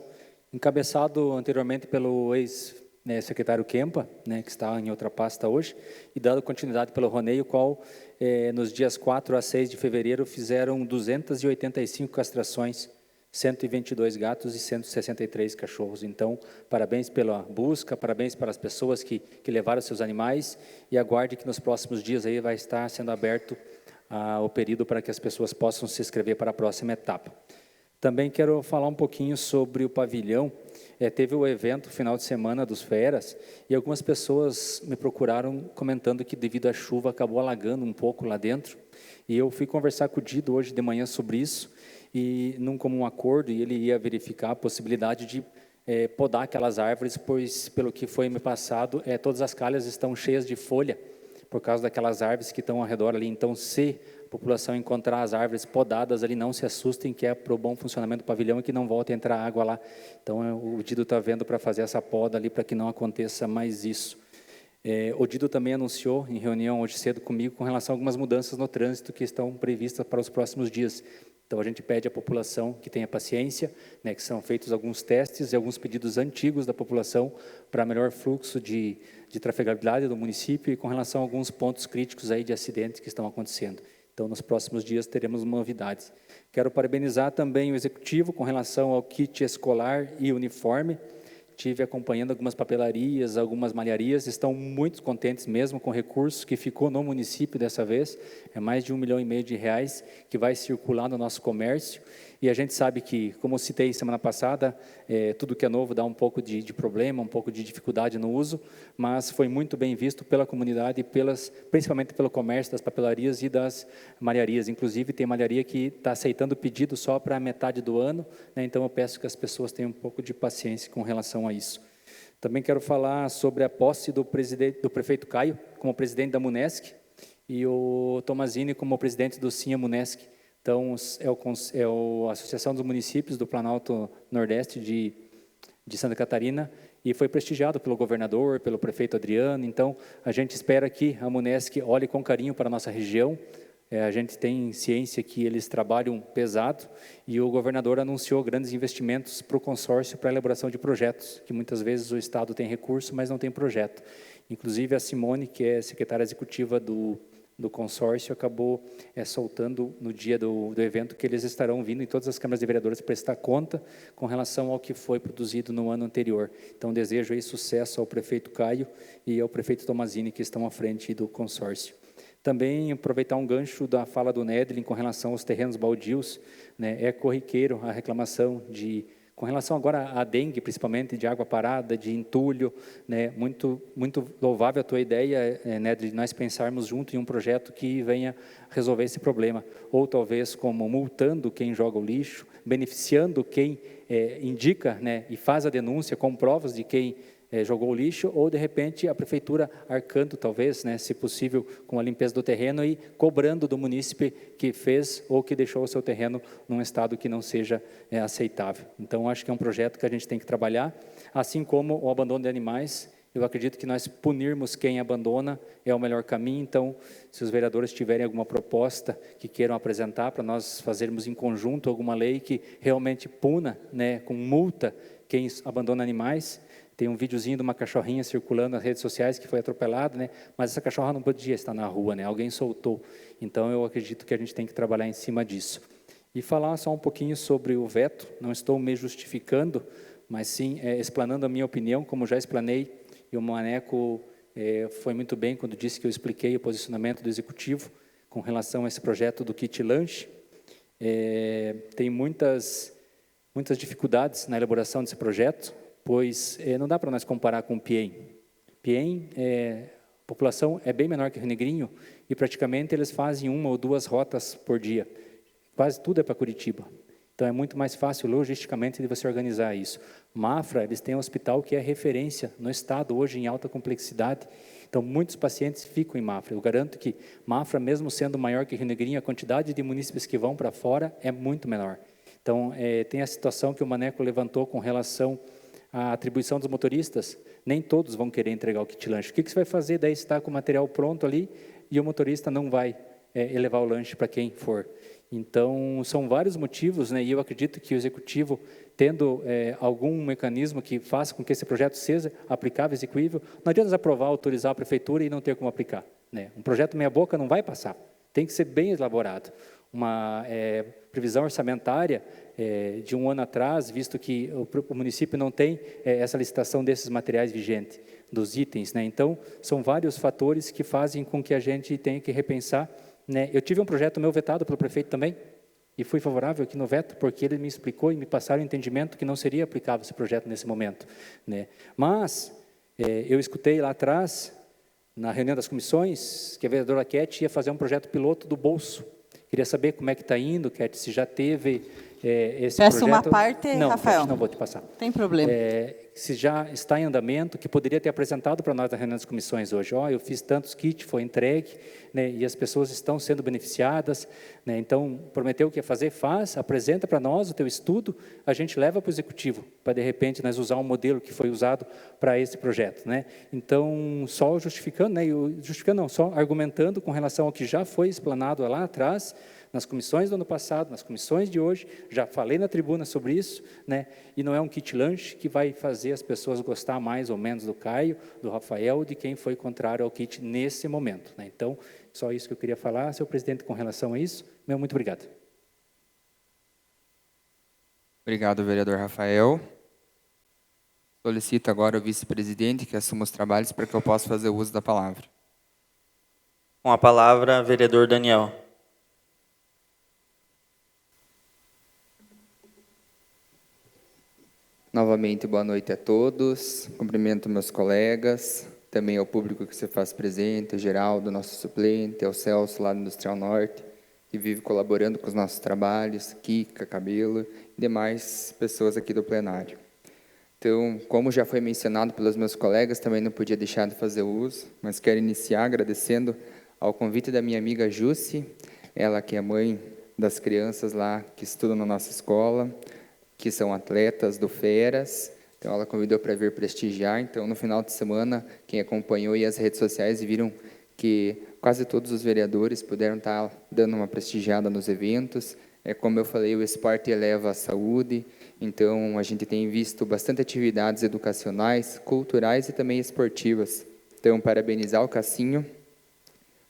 encabeçado anteriormente pelo ex-secretário Kempa, que está em outra pasta hoje, e dado continuidade pelo Ronei, o qual, nos dias 4 a 6 de fevereiro, fizeram 285 castrações, 122 gatos e 163 cachorros. Então, parabéns pela busca, parabéns para as pessoas que levaram seus animais, e aguarde que nos próximos dias aí vai estar sendo aberto o período para que as pessoas possam se inscrever para a próxima etapa. Também quero falar um pouquinho sobre o pavilhão. Teve o evento final de semana dos Feras, e algumas pessoas me procuraram comentando que devido à chuva acabou alagando um pouco lá dentro, e eu fui conversar com o Dido hoje de manhã sobre isso, e num comum acordo, e ele ia verificar a possibilidade de podar aquelas árvores, pois, pelo que foi me passado, todas as calhas estão cheias de folha, por causa daquelas árvores que estão ao redor ali. Então, se a população encontrar as árvores podadas ali, não se assustem, que é para o bom funcionamento do pavilhão e que não volte a entrar água lá. Então, o Dido está vendo para fazer essa poda ali, para que não aconteça mais isso. O Dido também anunciou, em reunião hoje cedo comigo, com relação a algumas mudanças no trânsito que estão previstas para os próximos dias. Então, a gente pede à população que tenha paciência, que são feitos alguns testes e alguns pedidos antigos da população para melhor fluxo de trafegabilidade do município e com relação a alguns pontos críticos aí de acidentes que estão acontecendo. Então, nos próximos dias teremos novidades. Quero parabenizar também o Executivo com relação ao kit escolar e uniforme. Estive acompanhando algumas papelarias, algumas malharias, estão muito contentes mesmo com o recurso que ficou no município dessa vez. É mais de R$1,5 milhão que vai circular no nosso comércio. E a gente sabe que, como eu citei semana passada, tudo que é novo dá um pouco de problema, um pouco de dificuldade no uso, mas foi muito bem visto pela comunidade, principalmente pelo comércio das papelarias e das malharias. Inclusive, tem malharia que está aceitando pedido só para a metade do ano, então eu peço que as pessoas tenham um pouco de paciência com relação a isso. Também quero falar sobre a posse do prefeito Caio como presidente da Munesc e o Tomazini como presidente do Sinha Munesc. Então, a Associação dos Municípios do Planalto Nordeste de Santa Catarina, e foi prestigiado pelo governador, pelo prefeito Adriano. Então, a gente espera que a Munesc olhe com carinho para a nossa região. A gente tem ciência que eles trabalham pesado, e o governador anunciou grandes investimentos para o consórcio para a elaboração de projetos, que muitas vezes o Estado tem recurso, mas não tem projeto. Inclusive, a Simone, que é secretária executiva do consórcio, acabou soltando no dia do evento que eles estarão vindo em todas as câmaras de vereadores prestar conta com relação ao que foi produzido no ano anterior. Então, desejo aí sucesso ao prefeito Caio e ao prefeito Tomazini, que estão à frente do consórcio. Também aproveitar um gancho da fala do Nedlin com relação aos terrenos baldios, é corriqueiro a reclamação de Com relação agora à dengue, principalmente de água parada, de entulho, né, muito louvável a tua ideia, né, de nós pensarmos junto em um projeto que venha resolver esse problema. Ou talvez como multando quem joga o lixo, beneficiando quem indica, né, e faz a denúncia com provas de quem jogou o lixo, ou de repente a prefeitura arcando, talvez, né, se possível, com a limpeza do terreno e cobrando do munícipe que fez ou que deixou o seu terreno num estado que não seja aceitável. Então, acho que é um projeto que a gente tem que trabalhar, assim como o abandono de animais. Eu acredito que nós punirmos quem abandona é o melhor caminho. Então, se os vereadores tiverem alguma proposta que queiram apresentar para nós fazermos em conjunto alguma lei que realmente puna, né, com multa quem abandona animais. Tem um videozinho de uma cachorrinha circulando nas redes sociais que foi atropelada, né? Mas essa cachorra não podia estar na rua, né? Alguém soltou. Então, eu acredito que a gente tem que trabalhar em cima disso. E falar só um pouquinho sobre o veto. Não estou me justificando, mas sim explanando a minha opinião, como já explanei. E o Maneco foi muito bem quando disse que eu expliquei o posicionamento do Executivo com relação a esse projeto do kit lanche. Tem muitas dificuldades na elaboração desse projeto, pois não dá para nós comparar com o Piem. Piem, a população é bem menor que o Rio Negrinho e praticamente eles fazem 1 ou 2 rotas por dia. Quase tudo é para Curitiba. Então é muito mais fácil logisticamente de você organizar isso. Mafra, eles têm um hospital que é referência no estado hoje em alta complexidade. Então muitos pacientes ficam em Mafra. Eu garanto que Mafra, mesmo sendo maior que Rio Negrinho, a quantidade de munícipes que vão para fora é muito menor. Então tem a situação que o Maneco levantou com relação a atribuição dos motoristas. Nem todos vão querer entregar o kit lanche. O que você vai fazer? Daí está com o material pronto ali e o motorista não vai levar o lanche para quem for. Então, são vários motivos, né? E eu acredito que o Executivo, tendo algum mecanismo que faça com que esse projeto seja aplicável, execuível, não adianta aprovar, autorizar a Prefeitura e não ter como aplicar, né? Um projeto meia boca não vai passar. Tem que ser bem elaborado. Uma previsão orçamentária de 1 ano atrás, visto que o município não tem essa licitação desses materiais vigente, dos itens, né? Então, são vários fatores que fazem com que a gente tenha que repensar, né? Eu tive um projeto meu vetado pelo prefeito também, e fui favorável aqui no veto, porque ele me explicou e me passaram o entendimento que não seria aplicável esse projeto nesse momento, né? Mas, eu escutei lá atrás, na reunião das comissões, que a vereadora Kete ia fazer um projeto piloto do bolso. Queria saber como é que está indo, Kete, se já teve esse Peço projeto. uma parte, não, Rafael. Kete, não vou te passar. Tem problema. Se já está em andamento, que poderia ter apresentado para nós na reunião das comissões hoje. Eu fiz tantos kits, foi entregue, né, e as pessoas estão sendo beneficiadas, né? Então, prometeu que ia fazer, faz, apresenta para nós o teu estudo, a gente leva para o Executivo, para de repente nós usar um modelo que foi usado para esse projeto, né? Então, só justificando, né, justificando não, só argumentando com relação ao que já foi explanado lá atrás, nas comissões do ano passado, nas comissões de hoje, já falei na tribuna sobre isso, né? E não é um kit lanche que vai fazer as pessoas gostar mais ou menos do Caio, do Rafael, de quem foi contrário ao kit nesse momento, né? Então, só isso que eu queria falar, senhor presidente, com relação a isso. Muito obrigado. Obrigado, vereador Rafael. Solicito agora o vice-presidente que assuma os trabalhos para que eu possa fazer o uso da palavra. Com a palavra, vereador Daniel. Novamente, boa noite a todos. Cumprimento meus colegas, também ao público que se faz presente, ao Geraldo, nosso suplente, ao Celso, lá do Industrial Norte, que vive colaborando com os nossos trabalhos, Kika, Cabelo e demais pessoas aqui do plenário. Então, como já foi mencionado pelos meus colegas, também não podia deixar de fazer uso, mas quero iniciar agradecendo ao convite da minha amiga Jussi, ela que é mãe das crianças lá que estudam na nossa escola, que são atletas do Feras. Então, ela convidou para vir prestigiar. Então, no final de semana, quem acompanhou aí as redes sociais viram que quase todos os vereadores puderam estar dando uma prestigiada nos eventos. Como eu falei, o esporte eleva a saúde. Então, a gente tem visto bastante atividades educacionais, culturais e também esportivas. Então, parabenizar o Cassinho.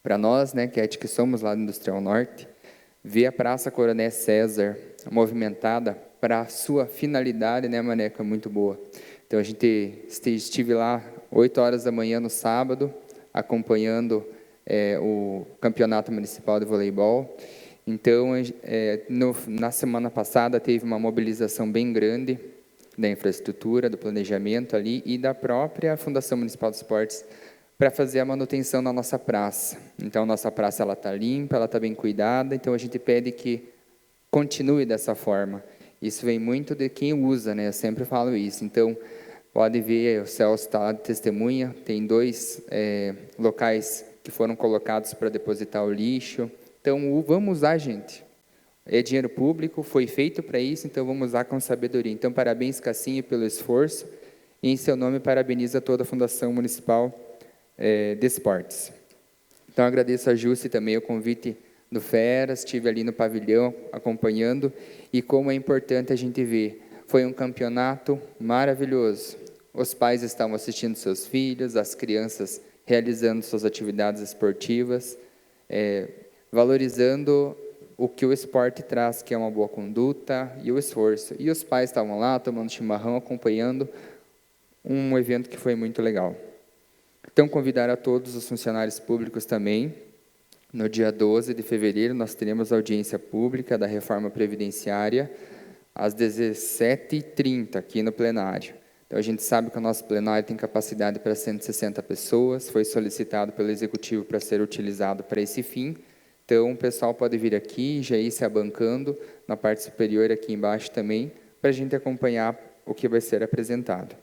Para nós, né, que somos lá do Industrial Norte, ver a Praça Coronel César movimentada para a sua finalidade, né, Maneco, é muito boa. Então, estive lá 8 horas da manhã no sábado, acompanhando o Campeonato Municipal de Voleibol. Então, na semana passada, teve uma mobilização bem grande da infraestrutura, do planejamento ali e da própria Fundação Municipal de Esportes para fazer a manutenção da nossa praça. Então, nossa praça está limpa, ela está bem cuidada, então a gente pede que continue dessa forma. Isso vem muito de quem usa, né? Eu sempre falo isso. Então, pode ver, o Celso está lá de testemunha, tem 2 locais que foram colocados para depositar o lixo. Então, vamos usar, gente. É dinheiro público, foi feito para isso, então vamos usar com sabedoria. Então, parabéns, Cassinho, pelo esforço. E, em seu nome, parabenizo a toda a Fundação Municipal de Esportes. Então, agradeço a Jusce também o convite do Feras, estive ali no pavilhão acompanhando, e como é importante a gente ver. Foi um campeonato maravilhoso. Os pais estavam assistindo seus filhos, as crianças realizando suas atividades esportivas, valorizando o que o esporte traz, que é uma boa conduta e o esforço. E os pais estavam lá, tomando chimarrão, acompanhando um evento que foi muito legal. Então, convidar a todos os funcionários públicos também. No dia 12 de fevereiro, nós teremos audiência pública da reforma previdenciária, às 17h30, aqui no plenário. Então, a gente sabe que o nosso plenário tem capacidade para 160 pessoas, foi solicitado pelo Executivo para ser utilizado para esse fim. Então, o pessoal pode vir aqui, já ir se abancando, na parte superior aqui embaixo também, para a gente acompanhar o que vai ser apresentado.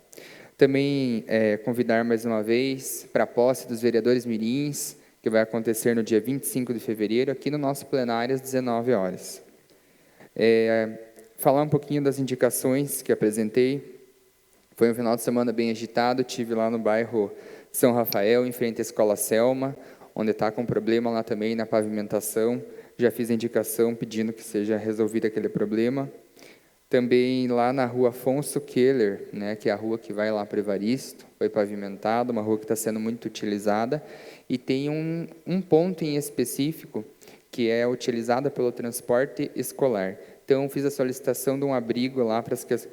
Também convidar mais uma vez para a posse dos vereadores mirins, que vai acontecer no dia 25 de fevereiro, aqui no nosso plenário, às 19 horas. Falar um pouquinho das indicações que apresentei. Foi um final de semana bem agitado, estive lá no bairro São Rafael, em frente à Escola Selma, onde está com problema lá também na pavimentação. Já fiz a indicação pedindo que seja resolvido aquele problema. Também lá na rua Afonso Keller, né, que é a rua que vai lá para Evaristo, foi pavimentada, uma rua que está sendo muito utilizada, e tem um ponto em específico que é utilizada pelo transporte escolar. Então, fiz a solicitação de um abrigo lá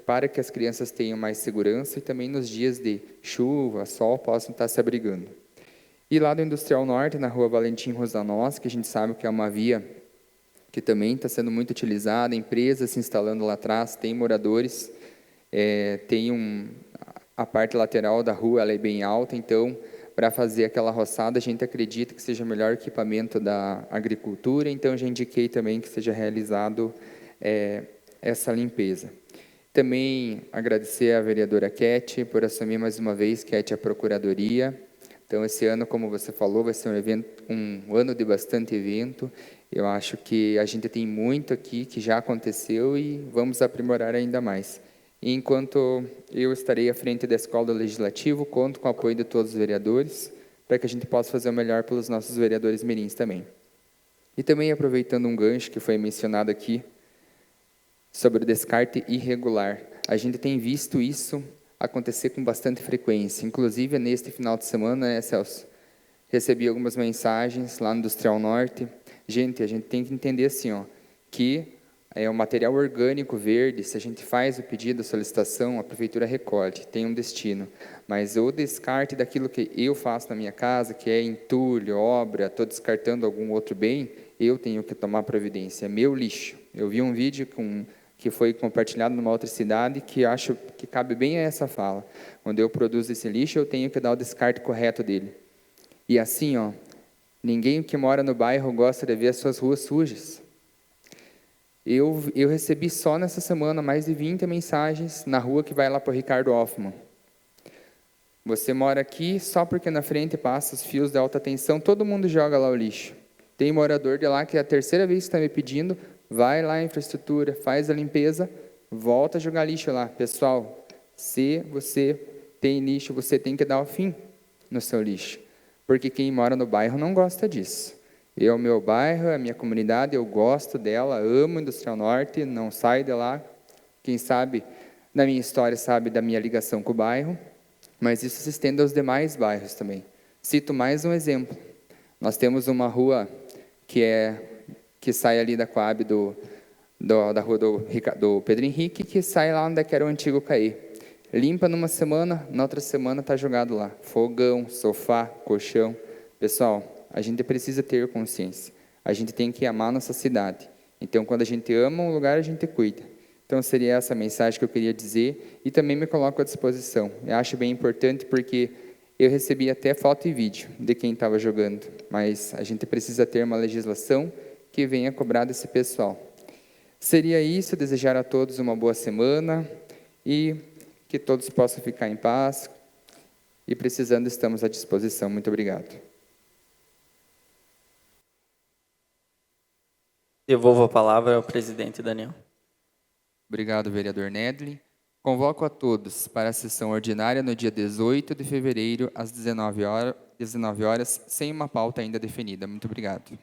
para que as crianças tenham mais segurança e também nos dias de chuva, sol, possam estar se abrigando. E lá do Industrial Norte, na rua Valentim Rosanós, que a gente sabe que é uma via que também está sendo muito utilizada, empresas se instalando lá atrás, tem moradores, a parte lateral da rua ela é bem alta, então, para fazer aquela roçada, a gente acredita que seja o melhor equipamento da agricultura, então já indiquei também que seja realizado essa limpeza. Também agradecer à vereadora Keti por assumir mais uma vez, Keti, a procuradoria. Então, esse ano, como você falou, vai ser um ano de bastante evento. Eu acho que a gente tem muito aqui que já aconteceu e vamos aprimorar ainda mais. E enquanto eu estarei à frente da Escola do Legislativo, conto com o apoio de todos os vereadores, para que a gente possa fazer o melhor pelos nossos vereadores mirins também. E também, aproveitando um gancho que foi mencionado aqui, sobre o descarte irregular. A gente tem visto isso acontecer com bastante frequência. Inclusive, neste final de semana, né, Celso? Recebi algumas mensagens lá no Industrial Norte. Gente, a gente tem que entender assim, ó, que o material orgânico verde, se a gente faz o pedido, a solicitação, a prefeitura recolhe, tem um destino. Mas o descarte daquilo que eu faço na minha casa, que é entulho, obra, estou descartando algum outro bem, eu tenho que tomar providência. É meu lixo. Eu vi um vídeo que foi compartilhado numa outra cidade, que acho que cabe bem a essa fala. Quando eu produzo esse lixo, eu tenho que dar o descarte correto dele. E assim, ó, ninguém que mora no bairro gosta de ver as suas ruas sujas. Eu recebi só nessa semana mais de 20 mensagens na rua que vai lá para o Ricardo Hoffman. Você mora aqui só porque na frente passa os fios de alta tensão, todo mundo joga lá o lixo. Tem morador de lá que é a terceira vez que está me pedindo, vai lá à infraestrutura, faz a limpeza, volta a jogar lixo lá. Pessoal, se você tem lixo, você tem que dar o fim no seu lixo. Porque quem mora no bairro não gosta disso. É o meu bairro, é a minha comunidade, eu gosto dela, amo o Industrial Norte, não saio de lá. Quem sabe, na minha história, sabe da minha ligação com o bairro, mas isso se estende aos demais bairros também. Cito mais um exemplo. Nós temos uma rua que sai ali da Coab da rua do Pedro Henrique, que sai lá onde era o antigo CAE. Limpa numa semana, na outra semana está jogado lá. Fogão, sofá, colchão. Pessoal, a gente precisa ter consciência. A gente tem que amar a nossa cidade. Então, quando a gente ama um lugar, a gente cuida. Então, seria essa a mensagem que eu queria dizer e também me coloco à disposição. Eu acho bem importante porque eu recebi até foto e vídeo de quem estava jogando, mas a gente precisa ter uma legislação que venha cobrar desse pessoal. Seria isso, desejar a todos uma boa semana e que todos possam ficar em paz e precisando estamos à disposição. Muito obrigado. Devolvo a palavra ao presidente Daniel. Obrigado, vereador Nedley. Convoco a todos para a sessão ordinária no dia 18 de fevereiro, às 19 horas, sem uma pauta ainda definida. Muito obrigado.